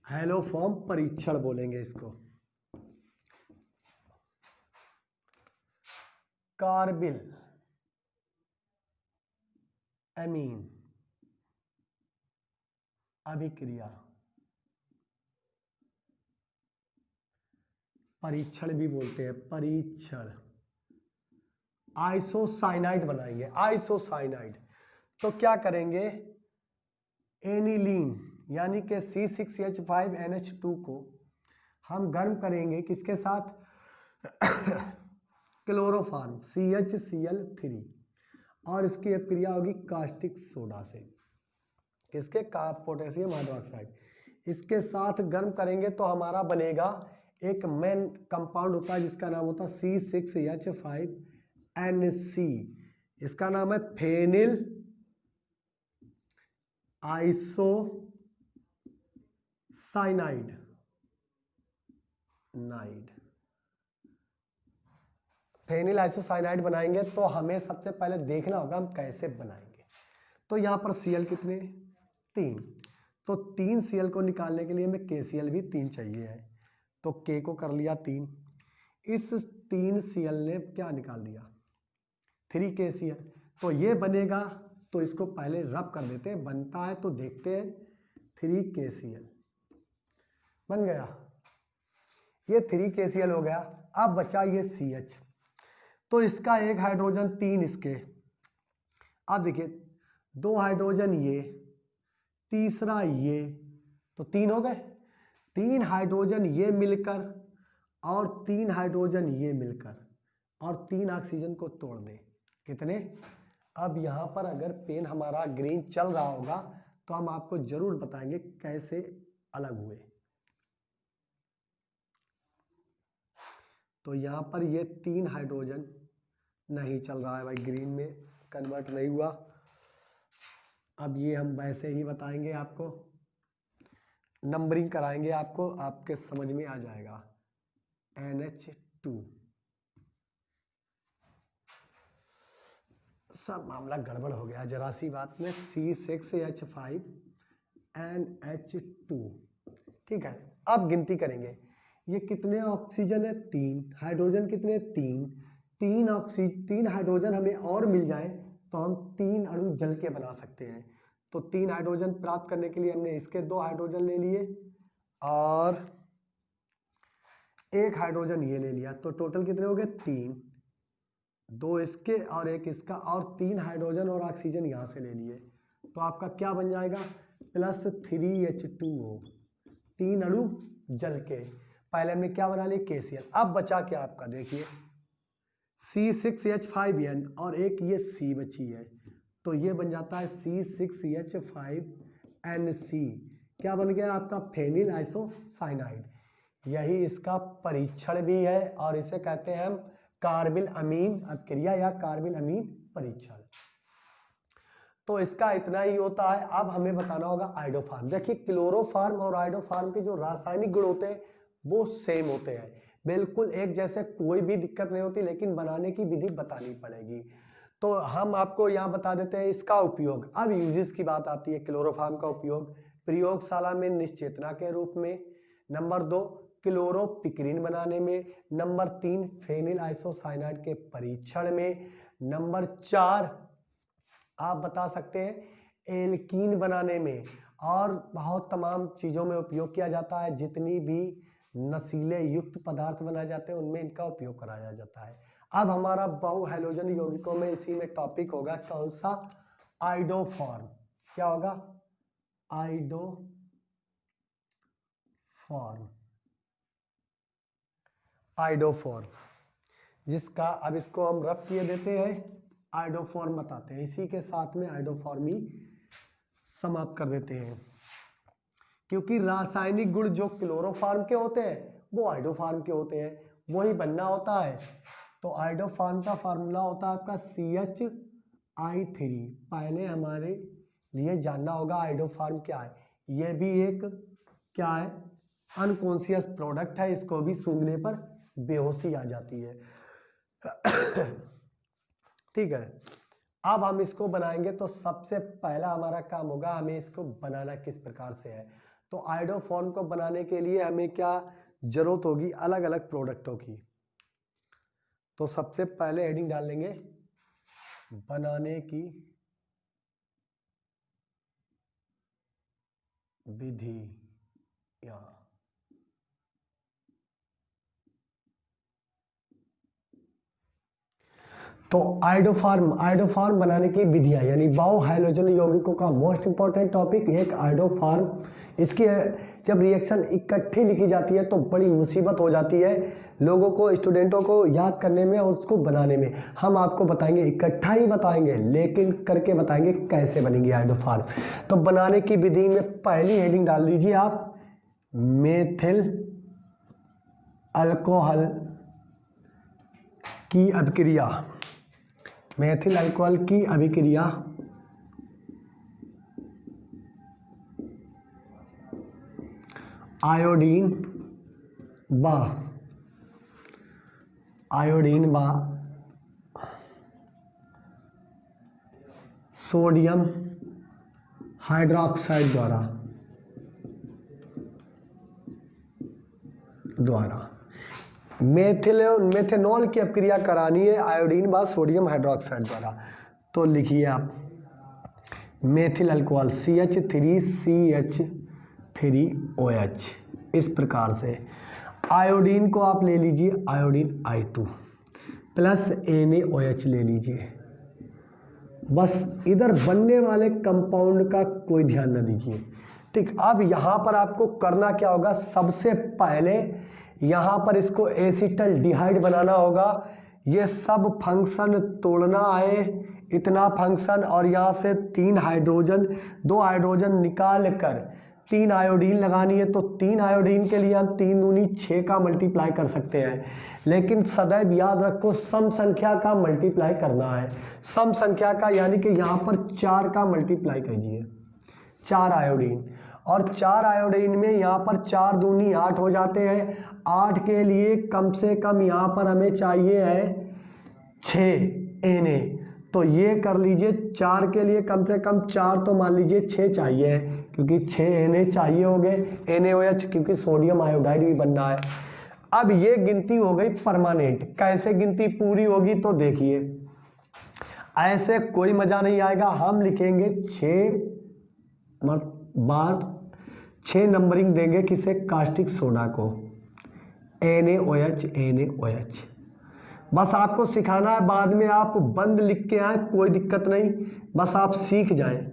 हेलो फॉर्म परीक्षण बोलेंगे इसको। कार्बिल अमीन अभिक्रिया, परीक्षण भी बोलते हैं, परीक्षण। आइसोसाइनाइड बनाएंगे, आइसोसाइनाइड। तो क्या करेंगे, एनिलीन यानी कि C6H5NH2 को हम गर्म करेंगे, किसके साथ, क्लोरोफॉर्म CHCl3, और इसकी अपक्रिया होगी कास्टिक सोडा से, किसके, पोटेशियम हाइड्रोक्साइड, इसके साथ गर्म करेंगे तो हमारा बनेगा एक मेन कंपाउंड होता है जिसका नाम होता है C6H5NC, इसका नाम है फेनिल आइसोसाइनाइड फेनिल आइसोसाइनाइड बनाएंगे। तो हमें सबसे पहले देखना होगा हम कैसे बनाएंगे। तो यहाँ पर Cl कितने, 3, तो 3 Cl को निकालने के लिए हमें KCl भी 3 चाहिए है, तो K को कर लिया 3, इस 3 Cl ने क्या निकाल दिया, 3 KCl, तो ये बनेगा, तो इसको पहले रब कर देते हैं, बनता है तो देखते हैं, 3 KCl बन गया, ये 3 KCl हो गया। अब बचा ये CH, तो इसका एक हाइड्रोजन 3 इसके, अब देखिए 2 हाइड्रोजन ये, तीसरा ये, तो 3 हो गए, 3 हाइड्रोजन ये मिलकर और 3 हाइड्रोजन ये मिलकर और 3 ऑक्सीजन को तोड़ दें, कितने। अब यहाँ पर अगर पेन हमारा ग्रीन चल रहा होगा तो हम आपको जरूर बताएंगे कैसे अलग हुए। तो यहाँ पर ये 3 हाइड्रोजन नहीं चल रहा है भाई, ग्रीन में कन्वर्ट नहीं हुआ। अब ये हम वैसे ही बताएंगे, आपको नंबरिंग कराएंगे, आपको आपके समझ में आ जाएगा। NH2, सब मामला गड़बड़ हो गया जरा सी बात में, C6H5NH2, ठीक है। अब गिनती करेंगे, ये कितने ऑक्सीजन है, 3, हाइड्रोजन कितने, 3 हाइड्रोजन हमें और मिल जाए तो हम 3 अणु जल के बना सकते हैं। तो 3 हाइड्रोजन प्राप्त करने के लिए हमने इसके 2 हाइड्रोजन ले लिए और 1 हाइड्रोजन ये ले लिया, तो टोटल कितने हो गए, 3, दो इसके और एक इसका, और 3 हाइड्रोजन और ऑक्सीजन यहाँ से ले लिए, तो आपका क्या बन जाएगा +3H2O, 3 अणु जल के। पहले हमने क्या बना लिया KCl। अब बचा क्या आपका देखिए C6H5n और एक ये C बची है, तो ये बन जाता है C6H5NC। क्या बन गया आपका फेनिल आइसोसाइनाइड। यही इसका परीक्षण भी है और इसे कहते हैं हम कार्बिल अमीन अभिक्रिया या कार्बिल अमीन परीक्षण। तो इसका इतना ही होता है। अब हमें बताना होगा आइडोफार्म। देखिए क्लोरोफार्म और आइडोफार्म के जो रासायनिक गुण होते हैं वो सेम होते हैं, बिल्कुल एक जैसे, कोई भी दिक्कत नहीं होती, लेकिन बनाने की विधि बतानी पड़ेगी। तो हम आपको यहाँ बता देते हैं इसका उपयोग। अब यूजेस की बात आती है। क्लोरोफार्म का उपयोग प्रयोगशाला में निश्चेतना के रूप में, नंबर 2 क्लोरोपिक्रीन बनाने में, नंबर 3 फेनिल आइसोसाइनाइड के परीक्षण में, नंबर 4 आप बता सकते हैं एल्कीन बनाने में, और बहुत तमाम चीज़ों में उपयोग किया जाता है। जितनी भी नशीले युक्त पदार्थ बनाए जाते हैं उनमें इनका उपयोग कराया जाता है। अब हमारा बहु हैलोजन यौगिकों में इसी में टॉपिक होगा कौन सा, आइडोफॉर्म। क्या होगा आइडोफॉर्म, जिसका अब इसको हम रब किए देते हैं, आइडोफॉर्म बताते हैं। इसी के साथ में आइडोफॉर्म ही समाप्त कर देते हैं, क्योंकि रासायनिक गुण जो क्लोरोफार्म के होते हैं वो आइडोफार्म के होते हैं, वही बनना होता है। तो आइडोफार्म का फार्मूला होता है आपका CHI3। पहले हमारे लिए जानना होगा आइडोफार्म क्या है। ये भी एक क्या है, अनकॉन्शियस प्रोडक्ट है, इसको भी सूंघने पर बेहोशी आ जाती है। ठीक है, अब हम इसको बनाएंगे तो सबसे पहला हमारा काम होगा हमें इसको बनाना किस प्रकार से है। तो आइडोफॉर्म को बनाने के लिए हमें क्या जरूरत होगी, अलग अलग प्रोडक्टों की। तो सबसे पहले हेडिंग डाल लेंगे बनाने की विधि। यहाँ तो आइडोफार्म बनाने की विधियां, यानी बहु हैलोजन यौगिकों का मोस्ट इंपॉर्टेंट टॉपिक एक आइडोफार्म। इसकी जब रिएक्शन इकट्ठी लिखी जाती है तो बड़ी मुसीबत हो जाती है लोगों को, स्टूडेंटों को याद करने में और उसको बनाने में। हम आपको बताएंगे, इकट्ठा ही बताएंगे, लेकिन करके बताएंगे कैसे बनेगी आइडोफार्म। तो बनाने की विधि में पहली हेडिंग डाल दीजिए आप, मेथिल अल्कोहल की अभिक्रिया। मेथिल अल्कोहल की अभिक्रिया आयोडीन व सोडियम हाइड्रोक्साइड द्वारा मेथेनॉल की अभिक्रिया करानी है आयोडीन व सोडियम हाइड्रोक्साइड द्वारा। तो लिखिए आप मेथिल अल्कोहल CH3CH3OH इस प्रकार से। आयोडीन को आप ले लीजिए, आयोडीन I2 प्लस NaOH ले लीजिए। बस इधर बनने वाले कंपाउंड का कोई ध्यान न दीजिए। ठीक, अब यहाँ पर आपको करना क्या होगा, सबसे पहले यहाँ पर इसको एसिटल्डिहाइड बनाना होगा। ये सब फंक्शन तोड़ना है, इतना फंक्शन, और यहाँ से 2 हाइड्रोजन निकाल कर 3 आयोडीन लगानी है। तो 3 आयोडीन के लिए हम 3 दूनी 6 का मल्टीप्लाई कर सकते हैं, लेकिन सदैव याद रखो सम संख्या का मल्टीप्लाई करना है। सम संख्या का यानी कि यहाँ पर 4 का मल्टीप्लाई कीजिए, 4 आयोडीन, और 4 आयोडीन में यहाँ पर 4 दूनी 8 हो जाते हैं। 8 के लिए कम से कम यहाँ पर हमें चाहिए है 6 Na। तो ये कर लीजिए, 4 के लिए कम से कम 4 तो मान लीजिए 6 चाहिए, क्योंकि 6 Na चाहिए हो गए, NaOH, क्योंकि सोडियम आयोडाइड भी बनना है। अब ये गिनती हो गई परमानेंट। कैसे गिनती पूरी होगी, तो देखिए ऐसे कोई मजा नहीं आएगा। हम लिखेंगे 6 बार 6 नंबरिंग देंगे किसे, कास्टिक सोडा को, NaOH। बस आपको सिखाना है, बाद में आप बंद लिख के आए कोई दिक्कत नहीं, बस आप सीख जाएं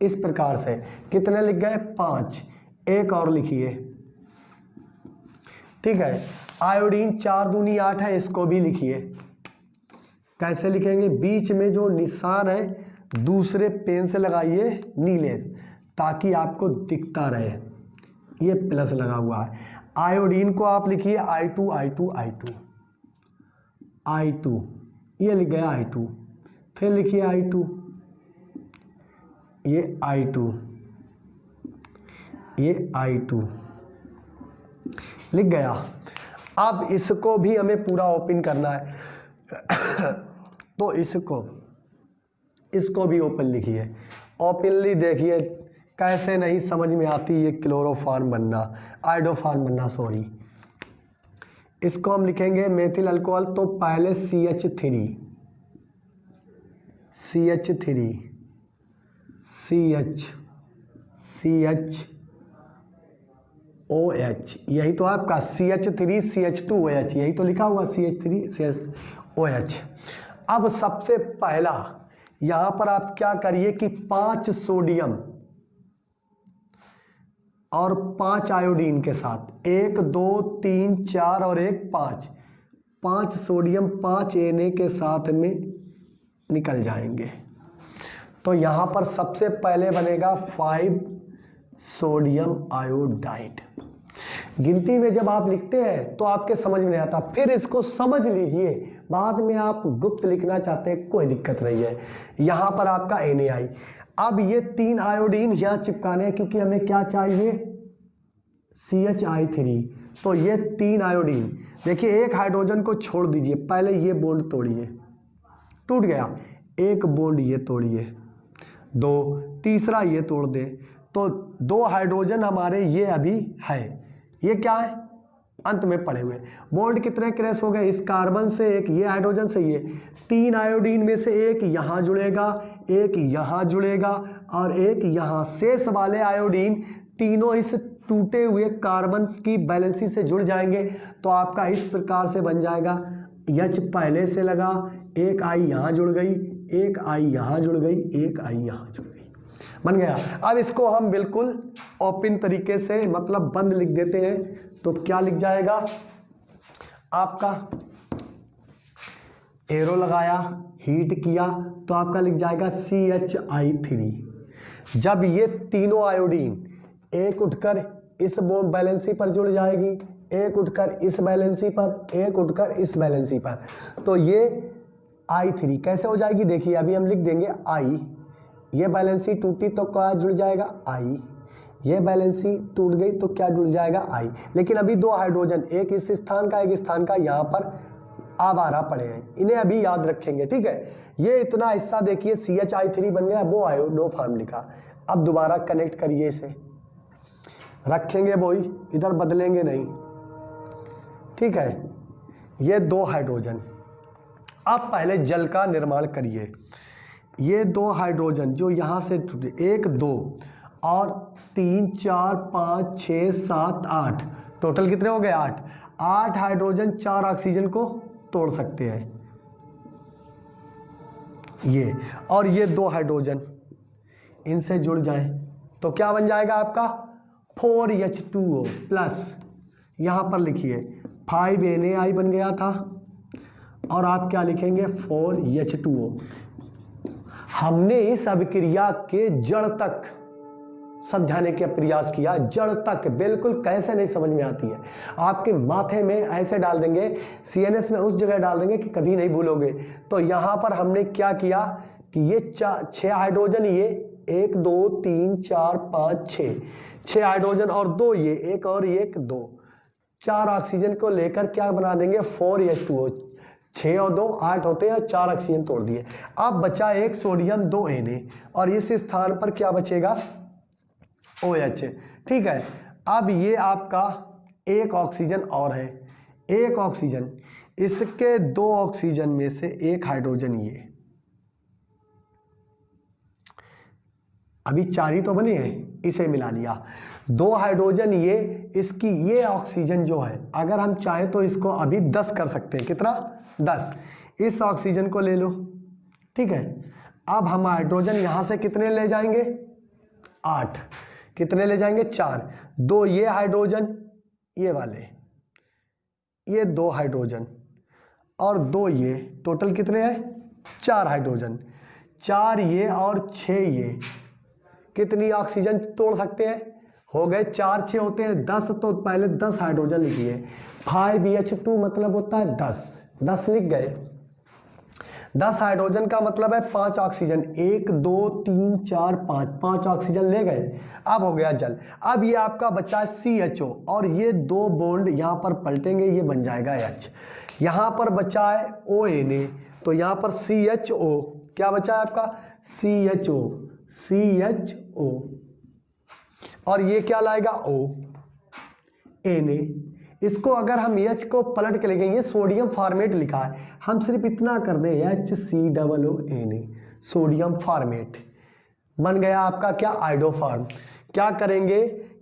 इस प्रकार से। कितने लिख गए? 5। एक और लिखिए, ठीक है। आयोडीन 4 दूनी 8 है, इसको भी लिखिए। कैसे लिखेंगे? बीच में जो निशान है दूसरे पेन से लगाइए नीले, ताकि आपको दिखता रहे। ये प्लस लगा हुआ है। आयोडीन को आप लिखिए I2 I2 I2 I2, ये लिख गया I2। फिर लिखिए I2, ये I2, ये I2 लिख गया। अब इसको भी हमें पूरा ओपन करना है तो इसको भी ओपन लिखिए। ओपनली देखिए कैसे नहीं समझ में आती ये क्लोरोफॉर्म बनना, आयोडोफॉर्म बनना, सॉरी। इसको हम लिखेंगे मेथिल अल्कोहल, तो पहले CH3 OH, यही तो आपका CH3CH2OH, यही तो लिखा हुआ CH3CH2OH। अब सबसे पहला यहां पर आप क्या करिए कि 5 सोडियम और 5 आयोडीन के साथ 1 2 3 4 और 1 5 सोडियम 5 Na के साथ में निकल जाएंगे। तो यहां पर सबसे पहले बनेगा 5 सोडियम आयोडाइड। गिनती में जब आप लिखते हैं तो आपके समझ में नहीं आता, फिर इसको समझ लीजिए, बाद में आप गुप्त लिखना चाहते हैं कोई दिक्कत नहीं है। यहां पर आपका NaI। अब ये 3 आयोडीन यहां चिपकाने हैं, क्योंकि हमें क्या चाहिए? CHI3। तो ये 3 आयोडीन, देखिए एक हाइड्रोजन को छोड़ दीजिए, पहले ये बॉन्ड तोड़िए, टूट गया। एक बॉन्ड ये तोड़िए, 2, तीसरा ये तोड़ दे, तो 2 हाइड्रोजन हमारे ये अभी है, ये क्या है? अंत में पड़े हुए। बॉन्ड कितने क्रैश हो गए? इस कार्बन से एक, ये हाइड्रोजन से ये, 3 आयोडीन में से एक यहां जुड़ेगा, एक यहां जुड़ेगा और एक यहां। शेष वाले आयोडीन तीनों इस टूटे हुए कार्बन की वैलेंसी से जुड़ जाएंगे। तो आपका इस प्रकार से बन जाएगा, H पहले से लगा, एक I यहां जुड़ गई, एक I यहां जुड़ गई, एक I यहां जुड़ गई, बन गया। अब इसको हम बिल्कुल ओपन तरीके से, मतलब बंद लिख देते हैं। तो क्या लिख जाएगा आपका? एरो लगाया, हीट किया, तो आपका लिख जाएगा CHI3। जब ये तीनों आयोडीन, एक उठकर इस बॉन्ड बैलेंसी पर जुड़ जाएगी, एक उठकर इस बैलेंसी पर, एक उठकर इस बैलेंसी पर, तो ये I3 कैसे हो जाएगी? देखिए अभी हम लिख देंगे I, ये बैलेंसी टूटी तो क्या जुड़ जाएगा? I, ये बैलेंसी टूट गई तो क्या जुड़ जाएगा? I। लेकिन अभी 2 हाइड्रोजन, एक इस स्थान का एक स्थान का, यहाँ पर आवारा पड़े हैं, इन्हें अभी याद रखेंगे, ठीक है। ये इतना हिस्सा देखिए CHI3 बन गया, वो आयोडोफॉर्म लिखा। अब दोबारा कनेक्ट करिए, इसे रखेंगे वही, इधर बदलेंगे नहीं, ठीक है। ये 2 हाइड्रोजन, अब पहले जल का निर्माण करिए। ये 2 हाइड्रोजन जो यहां से टूटे, 1 2 और 3 4 5 6 7 8, टोटल कितने हो गए? 8 हाइड्रोजन 4 ऑक्सीजन को तोड़ सकते हैं ये, और ये 2 हाइड्रोजन इनसे जुड़ जाएं तो क्या बन जाएगा आपका? 4H2O प्लस, यहां पर लिखिए 5NaI बन गया था, और आप क्या लिखेंगे? 4H2O। हमने इस अभिक्रिया के जड़ तक समझाने का प्रयास किया, जड़ तक, बिल्कुल कैसे नहीं समझ में आती है। आपके माथे में ऐसे डाल देंगे, CNS में उस जगह डाल देंगे कि कभी नहीं भूलोगे। तो यहां पर हमने क्या किया कि ये 6 हाइड्रोजन, ये 1 2 3 4 5 6 हाइड्रोजन और 2 ये, एक और 1 2, 4 ऑक्सीजन को लेकर क्या बना देंगे? 4H2O। 6 और 2 8 होते हैं, 4 ऑक्सीजन तोड़ दिए। अब बचा 1 सोडियम 2 Na, और इस स्थान पर क्या बचेगा? OH, ठीक है। अब ये आपका 1 ऑक्सीजन और है, 1 ऑक्सीजन, इसके 2 ऑक्सीजन में से 1 हाइड्रोजन, अभी 4 ही तो बने हैं, इसे मिला लिया। 2 हाइड्रोजन ये, इसकी ये ऑक्सीजन जो है, अगर हम चाहें तो इसको अभी 10 कर सकते हैं। कितना? 10। इस ऑक्सीजन को ले लो, ठीक है। अब हम हाइड्रोजन यहां से कितने ले जाएंगे? 8। कितने ले जाएंगे? 4। 2 ये हाइड्रोजन, ये वाले, ये 2 हाइड्रोजन और 2 ये, टोटल कितने हैं? 4 हाइड्रोजन। 4 ये और 6 ये, कितनी ऑक्सीजन तोड़ सकते हैं? हो गए 4 6 होते हैं 10, तो पहले 10 हाइड्रोजन लिखिए। 5H2 मतलब होता है 10, 10 लिख गए। 10 हाइड्रोजन का मतलब है 5 ऑक्सीजन, 1 2 3 4 5, 5 ऑक्सीजन ले गए। अब हो गया जल। अब ये आपका बचा है CHO, और ये 2 बॉन्ड यहां पर पलटेंगे, ये बन जाएगा H। यहां पर बचा है ONA, तो यहां पर CHO, क्या बचा है आपका? CHO, CHO, और ये क्या लाएगा? O, Na। इसको अगर हम H को पलट के लिखेंगे, ये सोडियम फॉर्मेट लिखा है, हम सिर्फ इतना कर दें HCOONA, सोडियम फॉर्मेट बन गया आपका क्या? आइडोफॉर्म। क्या करेंगे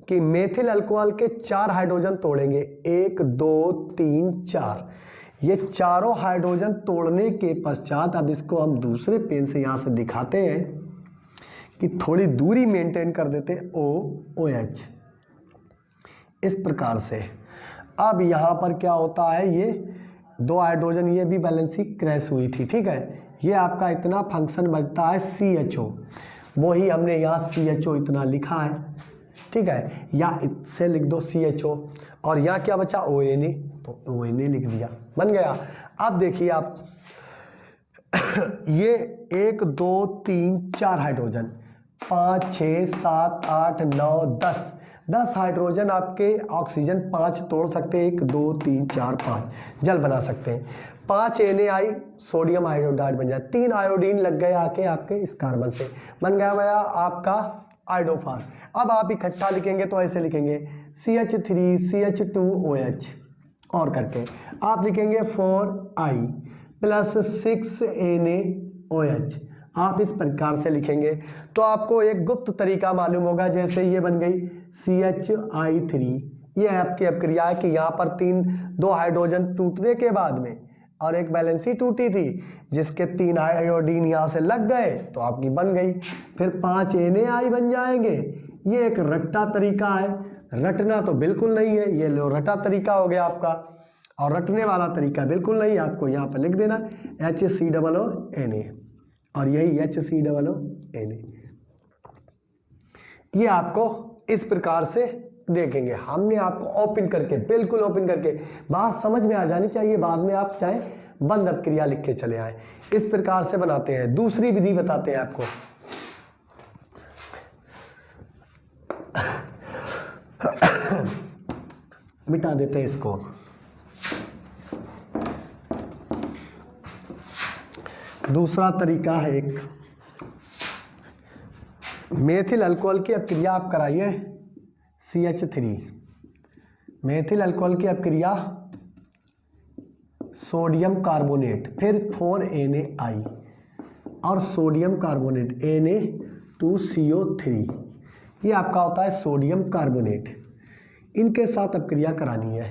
कि मेथिल अल्कोहल के 4 हाइड्रोजन तोड़ेंगे, 1 2 3 4। ये चारों हाइड्रोजन तोड़ने के पश्चात अब इसको हम दूसरे पेन से यहां से दिखाते हैं कि थोड़ी दूरी मेंटेन कर देते, OH, इस प्रकार से। अब यहां पर क्या होता है, ये 2 हाइड्रोजन, ये भी बैलेंसी क्रैश हुई थी, ठीक है। ये आपका इतना फंक्शन बचता है CHO, वही हमने यहाँ CHO इतना लिखा है, ठीक है, या इससे लिख दो CHO, और यहाँ क्या बचा? ONA, तो ONA लिख दिया, बन गया। अब देखिए आप ये 1 2 3 4 हाइड्रोजन, 5 6 7 8 9 10, 10 हाइड्रोजन आपके ऑक्सीजन 5 तोड़ सकते हैं, 1 2 3 4 5 जल बना सकते हैं। 5 NaI सोडियम आयोडाइड बन जाए, 3 आयोडीन लग गए आके आपके इस कार्बन से, बन गया भैया आपका आइडोफॉर्म। अब आप इकट्ठा लिखेंगे तो ऐसे लिखेंगे CH3 CH2OH, और करके आप लिखेंगे 4I प्लस 6NaOH, आप इस प्रकार से लिखेंगे। तो आपको एक गुप्त तरीका मालूम होगा, जैसे ये बन गई CHI3, ये आपकी अभिक्रिया है कि यहाँ पर 2 हाइड्रोजन टूटने के बाद में और एक बैलेंसी टूटी थी, जिसके 3 आयोडीन यहाँ से लग गए तो आपकी बन गई। फिर 5 NaI बन जाएंगे। ये एक रट्टा तरीका है, रटना तो बिल्कुल नहीं है, ये लो रटा तरीका हो गया आपका, और रटने वाला तरीका बिल्कुल नहीं है। आपको यहाँ पर लिख देना HCOONA, और यही HCOONA। ये आपको इस प्रकार से देखेंगे, हमने आपको ओपन करके, बिल्कुल ओपन करके, बात समझ में आ जानी चाहिए, बाद में आप चाहे बंद अभिक्रिया लिख के चले आए। इस प्रकार से बनाते हैं। दूसरी विधि बताते हैं आपको। मिटा देते हैं इसको। दूसरा तरीका है एक, मेथिल अल्कोहल की अभिक्रिया आप कराइए CH3, मेथिल अल्कोहल की अभिक्रिया सोडियम कार्बोनेट, फिर 4NaI और सोडियम कार्बोनेट Na2CO3, ये आपका होता है सोडियम कार्बोनेट। इनके साथ अभिक्रिया करानी है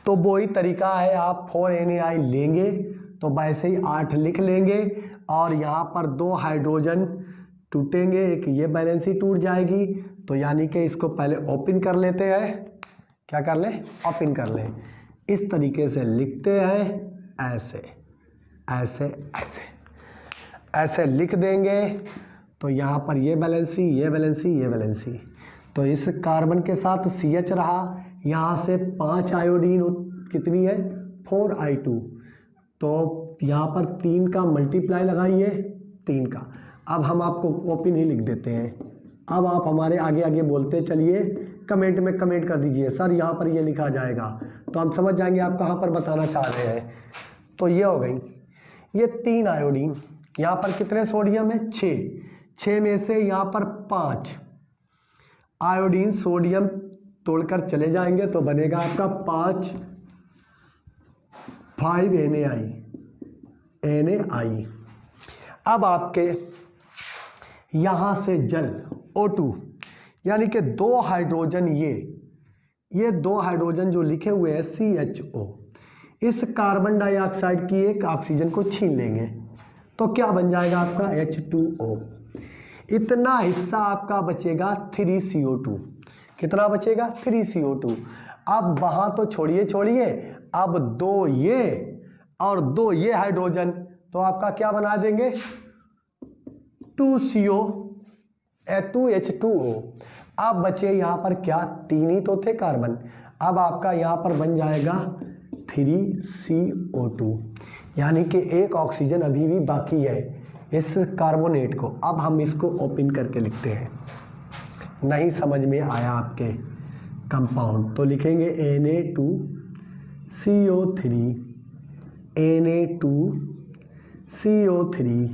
तो वही तरीका है, आप 4NaI लेंगे तो वैसे ही 8 लिख लेंगे, और यहाँ पर 2 हाइड्रोजन टूटेंगे, एक ये बैलेंसी टूट जाएगी, तो यानी कि इसको पहले ओपन कर लेते हैं। क्या कर लें? ओपन कर लें। इस तरीके से लिखते हैं, ऐसे ऐसे ऐसे ऐसे लिख देंगे, तो यहाँ पर ये बैलेंसी, ये बैलेंसी, ये बैलेंसी, तो इस कार्बन के साथ CH रहा, यहाँ से 5 आयोडीन कितनी है? 4I2, तो यहाँ पर 3 का मल्टीप्लाई लगाइए, 3 का। अब हम आपको ओपन ही लिख देते हैं। अब आप हमारे आगे आगे बोलते चलिए, कमेंट में कमेंट कर दीजिए सर यहाँ पर ये लिखा जाएगा, तो हम समझ जाएंगे आप कहाँ पर बताना चाह रहे हैं। तो ये हो गई, ये 3 आयोडीन, यहाँ पर कितने सोडियम है? 6 में से यहाँ पर 5 आयोडीन सोडियम तोड़कर चले जाएंगे, तो बनेगा आपका 5 NaI। अब आपके यहां से जल O2, यानी कि दो हाइड्रोजन, ये दो हाइड्रोजन जो लिखे हुए हैं CHO, इस कार्बन डाइऑक्साइड की एक ऑक्सीजन को छीन लेंगे तो क्या बन जाएगा आपका H2O। इतना हिस्सा आपका बचेगा 3CO2। कितना बचेगा 3CO2। अब वहां तो छोड़िए, अब दो ये और दो ये हाइड्रोजन तो आपका क्या बना देंगे 2CO 2H2O। अब बचे यहां पर क्या, तीन ही तो थे कार्बन, अब आपका यहां पर बन जाएगा 3CO2, यानी कि एक ऑक्सीजन अभी भी बाकी है इस कार्बोनेट को। अब हम इसको ओपन करके लिखते हैं। नहीं समझ में आया आपके कंपाउंड तो लिखेंगे Na2CO3 Na2CO3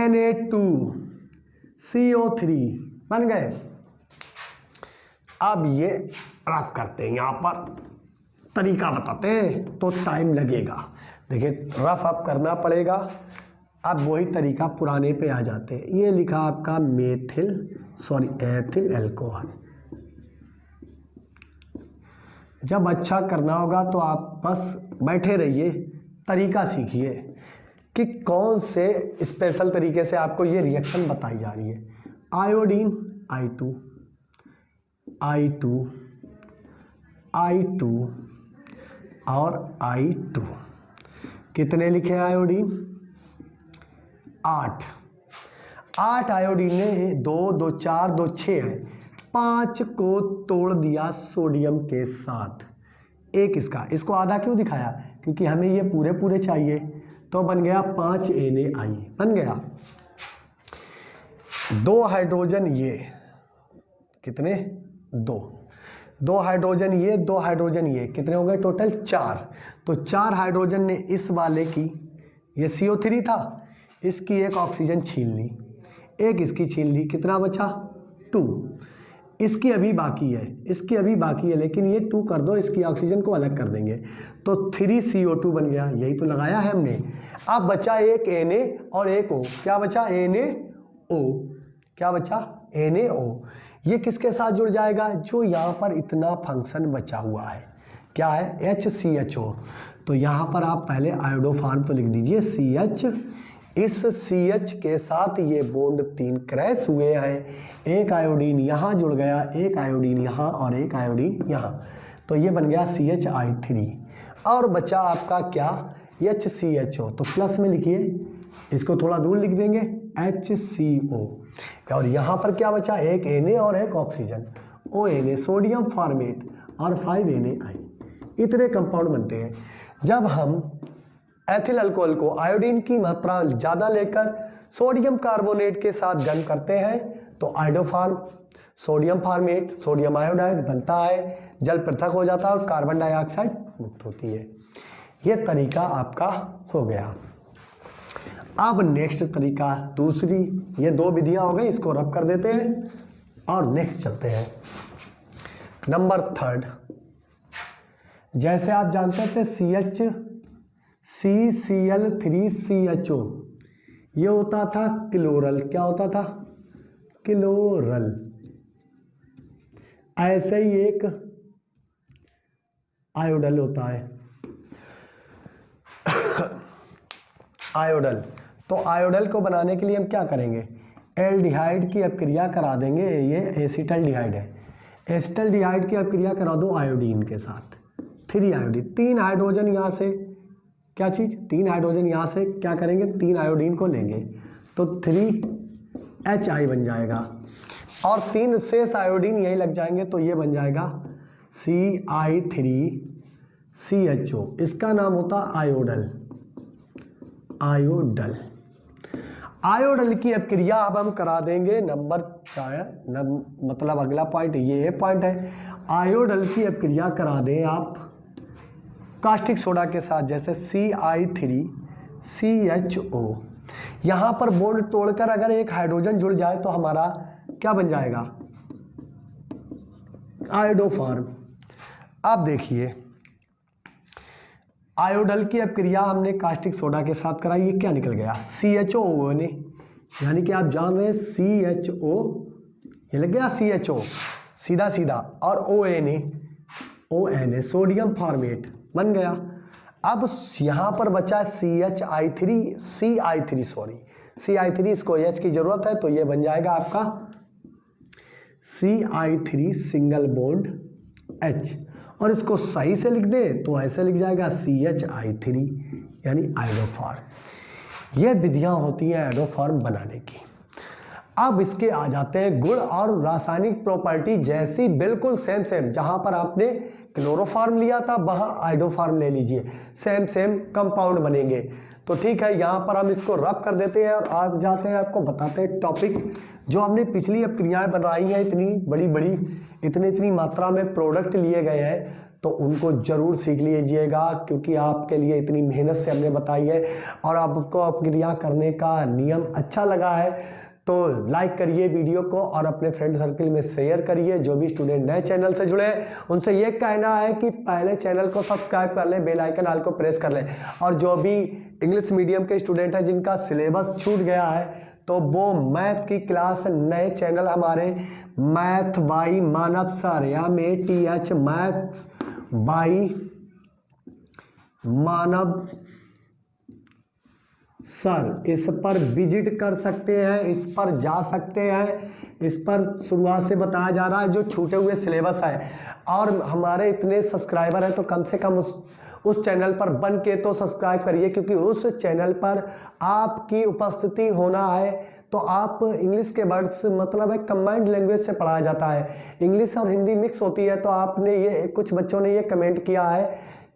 Na2CO3 बन गए। अब ये रफ करते हैं, यहां पर तरीका बताते हैं तो टाइम लगेगा। देखिए रफ अप करना पड़ेगा। अब वही तरीका पुराने पे आ जाते हैं। ये लिखा आपका एथिल अल्कोहल। जब अच्छा करना होगा तो आप बस बैठे रहिए, तरीका सीखिए कि कौन से स्पेशल तरीके से आपको ये रिएक्शन बताई जा रही है। आयोडीन I2 और I2 कितने लिखे आयोडीन 8 आयोडीन ने 2 2 4 2 6 है, 5 को तोड़ दिया सोडियम के साथ। एक इसको आधा क्यों दिखाया, क्योंकि हमें ये पूरे चाहिए तो बन गया 5 NaI बन गया। 2 हाइड्रोजन ये कितने 2 हाइड्रोजन ये 2 हाइड्रोजन ये कितने हो गए टोटल 4। तो 4 हाइड्रोजन ने इस वाले की, ये CO3 था, इसकी एक ऑक्सीजन छीन ली, एक इसकी छीन ली, कितना बचा 2। इसकी अभी बाकी है, लेकिन ये 2 कर दो, इसकी ऑक्सीजन को अलग कर देंगे तो 3CO2 बन गया। यही तो लगाया है हमने। अब बचा एक Na और एक O। क्या बचा NaO। ये किसके साथ जुड़ जाएगा, जो यहाँ पर इतना फंक्शन बचा हुआ है, क्या है HCHO। तो यहाँ पर आप पहले आयोडोफार्म तो लिख दीजिए CH। इस CH के साथ ये बॉन्ड 3 क्रैश हुए हैं, एक आयोडीन यहाँ जुड़ गया, एक आयोडीन यहाँ और एक आयोडीन यहाँ, तो ये बन गया CHI3 और बचा आपका क्या HCHO। तो प्लस में लिखिए, इसको थोड़ा दूर लिख देंगे HCO और यहाँ पर क्या बचा, एक Na और एक ऑक्सीजन ONA सोडियम फॉर्मेट और 5 NaI। इतने कंपाउंड बनते हैं। जब हम एथिल अल्कोहल को आयोडीन की मात्रा ज़्यादा लेकर सोडियम कार्बोनेट के साथ गर्म करते हैं तो iodoform sodium format sodium iodide बनता है, जल पृथक हो जाता है और कार्बन डाइऑक्साइड मुक्त होती है। यह तरीका आपका हो गया। अब नेक्स्ट तरीका दूसरी, ये 2 विधियां हो गई, इसको रब कर देते हैं और नेक्स्ट चलते हैं। नंबर 3, जैसे आप जानते थे CCl3CHO ये होता था क्लोरल, क्या होता था क्लोरल। ऐसे ही एक आयोडल होता है आयोडल। तो आयोडल को बनाने के लिए हम क्या करेंगे, एल्डिहाइड की अपक्रिया करा देंगे। ये एसिटल्डिहाइड है, एसिटल्डिहाइड की अपक्रिया करा दो आयोडीन के साथ, 3 आयोडीन, 3 हाइड्रोजन यहाँ से क्या चीज़, 3 हाइड्रोजन यहाँ से क्या करेंगे, 3 आयोडीन को लेंगे तो 3HI बन जाएगा और 3 शेष आयोडीन यहीं लग जाएंगे तो ये बन जाएगा CI3CHO। इसका नाम होता आयोडल। आयोडल की अपक्रिया अब हम करा देंगे नंबर 4, मतलब अगला पॉइंट ये पॉइंट है। आयोडल की अपक्रिया करा दें आप कास्टिक सोडा के साथ, जैसे CI3CHO। यहाँ पर बॉन्ड तोड़कर अगर एक हाइड्रोजन जुड़ जाए तो हमारा क्या बन जाएगा, आयोडोफार्म। अब देखिए आयोडल की अपक्रिया हमने कास्टिक सोडा के साथ कराई, ये क्या निकल गया CHO ने, यानी कि आप जान रहे हैं CHO, ये लग गया CHO सीधा सीधा, और ONA सोडियम फॉर्मेट बन गया। अब यहाँ पर बचा है CI3, इसको H की जरूरत है तो ये बन जाएगा आपका CI3 सिंगल बॉन्ड H, और इसको सही से लिख दें तो ऐसे लिख जाएगा CHI3 यानी आयोडोफॉर्म। ये विधियां होती हैं आयोडोफॉर्म बनाने की। अब इसके आ जाते हैं गुण और रासायनिक प्रॉपर्टी जैसी बिल्कुल सेम, जहां पर आपने क्लोरोफॉर्म लिया था वहां आयोडोफॉर्म ले लीजिए, सेम कंपाउंड बनेंगे। तो ठीक है, यहाँ पर हम इसको रब कर देते हैं और आप जाते हैं, आपको बताते हैं टॉपिक जो हमने पिछली क्रियाएं बनाई हैं, इतनी बड़ी इतनी मात्रा में प्रोडक्ट लिए गए हैं, तो उनको जरूर सीख लीजिएगा क्योंकि आपके लिए इतनी मेहनत से हमने बताई है। और आपको क्रिया करने का नियम अच्छा लगा है तो लाइक करिए वीडियो को और अपने फ्रेंड सर्किल में शेयर करिए। जो भी स्टूडेंट नए चैनल से जुड़े हैं उनसे ये कहना है कि पहले चैनल को सब्सक्राइब कर लें, बेल आइकन आल को प्रेस कर लें। और जो भी इंग्लिश मीडियम के स्टूडेंट हैं जिनका सिलेबस छूट गया है तो वो मैथ की क्लास नए चैनल हमारे मैथ बाई मानव सर या MATH math by Manav sir, इस पर विजिट कर सकते हैं, इस पर जा सकते हैं। इस पर शुरुआत से बताया जा रहा है जो छूटे हुए सिलेबस है। और हमारे इतने सब्सक्राइबर हैं तो कम से कम उस चैनल पर बन के तो सब्सक्राइब करिए, क्योंकि उस चैनल पर आपकी उपस्थिति होना है तो आप इंग्लिश के वर्ड्स मतलब है कंबाइंड लैंग्वेज से पढ़ाया जाता है, इंग्लिश और हिंदी मिक्स होती है। तो आपने ये कुछ बच्चों ने ये कमेंट किया है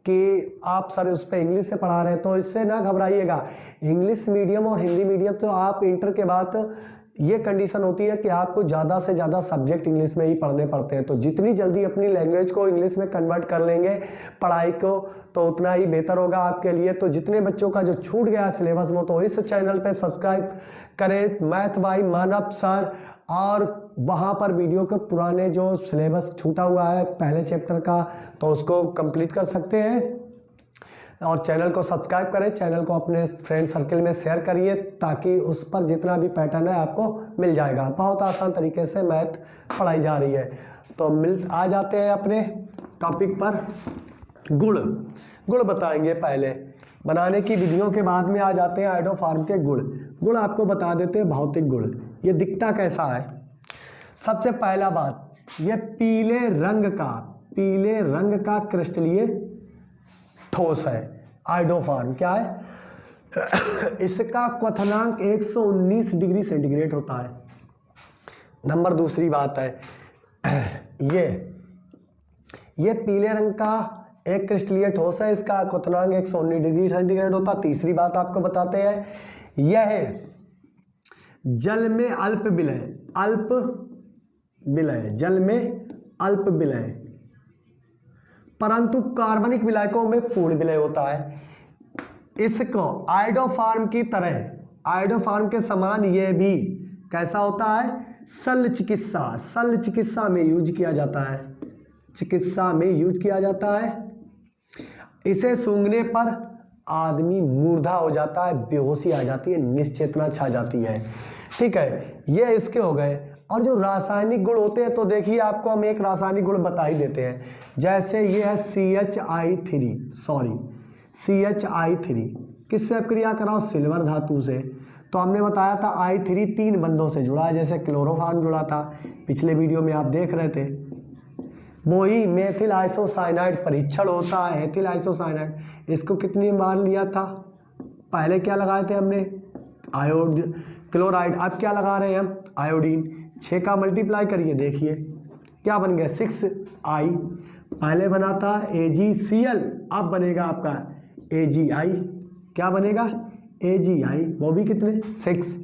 कि आप सर उस पर इंग्लिश से पढ़ा रहे हैं, तो इससे ना घबराइएगा। इंग्लिश मीडियम और हिंदी मीडियम तो आप इंटर के बाद ये कंडीशन होती है कि आपको ज़्यादा से ज़्यादा सब्जेक्ट इंग्लिश में ही पढ़ने पड़ते हैं। तो जितनी जल्दी अपनी लैंग्वेज को इंग्लिश में कन्वर्ट कर लेंगे पढ़ाई को तो उतना ही बेहतर होगा आपके लिए। तो जितने बच्चों का जो छूट गया सिलेबस वो तो इस चैनल पे सब्सक्राइब करें, मैथ बाई मानव सर, और वहाँ पर वीडियो के पुराने जो सिलेबस छूटा हुआ है पहले चैप्टर का तो उसको कंप्लीट कर सकते हैं। और चैनल को सब्सक्राइब करें, चैनल को अपने फ्रेंड सर्किल में शेयर करिए ताकि उस पर जितना भी पैटर्न है आपको मिल जाएगा। बहुत आसान तरीके से मैथ पढ़ाई जा रही है। तो आ जाते हैं अपने टॉपिक पर। गुण बताएंगे पहले, बनाने की विधियों के बाद में आ जाते हैं आयोडोफॉर्म के गुण आपको बता देते हैं। भौतिक गुण, ये दिखता कैसा है। सबसे पहला बात, ये पीले रंग का क्रिस्टलीय ठोस है आयोडोफॉर्म। क्या है इसका क्वथनांक 119 डिग्री सेंटीग्रेड होता है। नंबर दूसरी बात है ये पीले रंग का एक क्रिस्टलीय ठोस है, इसका क्वथनांक 119 डिग्री सेंटीग्रेड होता है। तीसरी बात आपको बताते हैं, यह जल में अल्प विलय परंतु कार्बनिक विलायकों में पूर्ण विलय होता है। इसको आयोडोफॉर्म की तरह, आयोडोफॉर्म के समान ये भी कैसा होता है, शल्य चिकित्सा में यूज किया जाता है। इसे सूंघने पर आदमी मूर्धा हो जाता है, बेहोशी आ जाती है, निश्चेतना छा जाती है। ठीक है, ये इसके हो गए। और जो रासायनिक गुण होते हैं तो देखिए आपको हम एक रासायनिक गुण बता ही देते हैं। जैसे ये है CHI3 किससे क्रिया कराओ, सिल्वर धातु से। तो हमने बताया था I3 3 बंधों से जुड़ा है, जैसे क्लोरोफॉर्म जुड़ा था, पिछले वीडियो में आप देख रहे थे। वही मेथिल आइसोसाइनाइड परीक्षण होता है, एथिल आइसोसाइनाइड। इसको कितनी बार लिया था, पहले क्या लगाए थे हमने क्लोराइड, अब क्या लगा रहे हैं हम आयोडीन। 6 का मल्टीप्लाई करिए, देखिए क्या बन गया 6I। पहले बना था AgCl, अब बनेगा आपका AgI। क्या बनेगा AgI, वो भी कितने 6।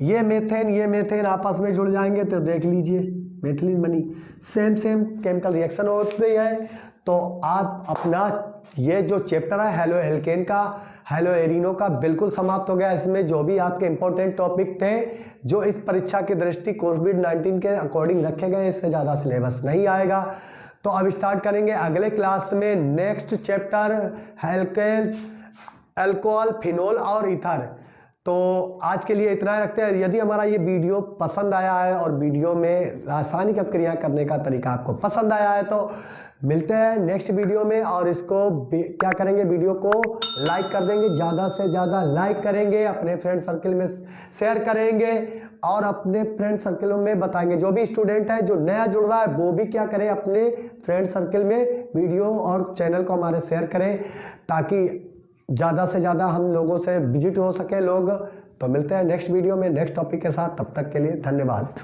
ये मेथेन आपस में जुड़ जाएंगे तो देख लीजिए मेथिलीन बनी। सेम केमिकल रिएक्शन होते हैं। तो आप अपना ये जो चैप्टर है हेलो एल्केन का, हेलो एरिनो का बिल्कुल समाप्त हो गया। इसमें जो भी आपके इंपॉर्टेंट टॉपिक थे जो इस परीक्षा की दृष्टि कोविड-19 के अकॉर्डिंग रखे गए, इससे ज़्यादा सिलेबस नहीं आएगा। तो अब स्टार्ट करेंगे अगले क्लास में नेक्स्ट चैप्टर अल्कोहल, फिनोल और ईथर। तो आज के लिए इतना ही रखते हैं। यदि हमारा ये वीडियो पसंद आया है और वीडियो में रासायनिक अभिक्रिया करने का तरीका आपको पसंद आया है तो मिलते हैं नेक्स्ट वीडियो में। और इसको क्या करेंगे, वीडियो को लाइक कर देंगे, ज़्यादा से ज़्यादा लाइक करेंगे, अपने फ्रेंड सर्कल में शेयर करेंगे और अपने फ्रेंड सर्कल में बताएंगे। जो भी स्टूडेंट है जो नया जुड़ रहा है वो भी क्या करे, अपने फ्रेंड सर्कल में वीडियो और चैनल को हमारे शेयर करें ताकि ज़्यादा से ज़्यादा हम लोगों से विजिट हो सके लोग। तो मिलते हैं नेक्स्ट वीडियो में नेक्स्ट टॉपिक के साथ, तब तक के लिए धन्यवाद।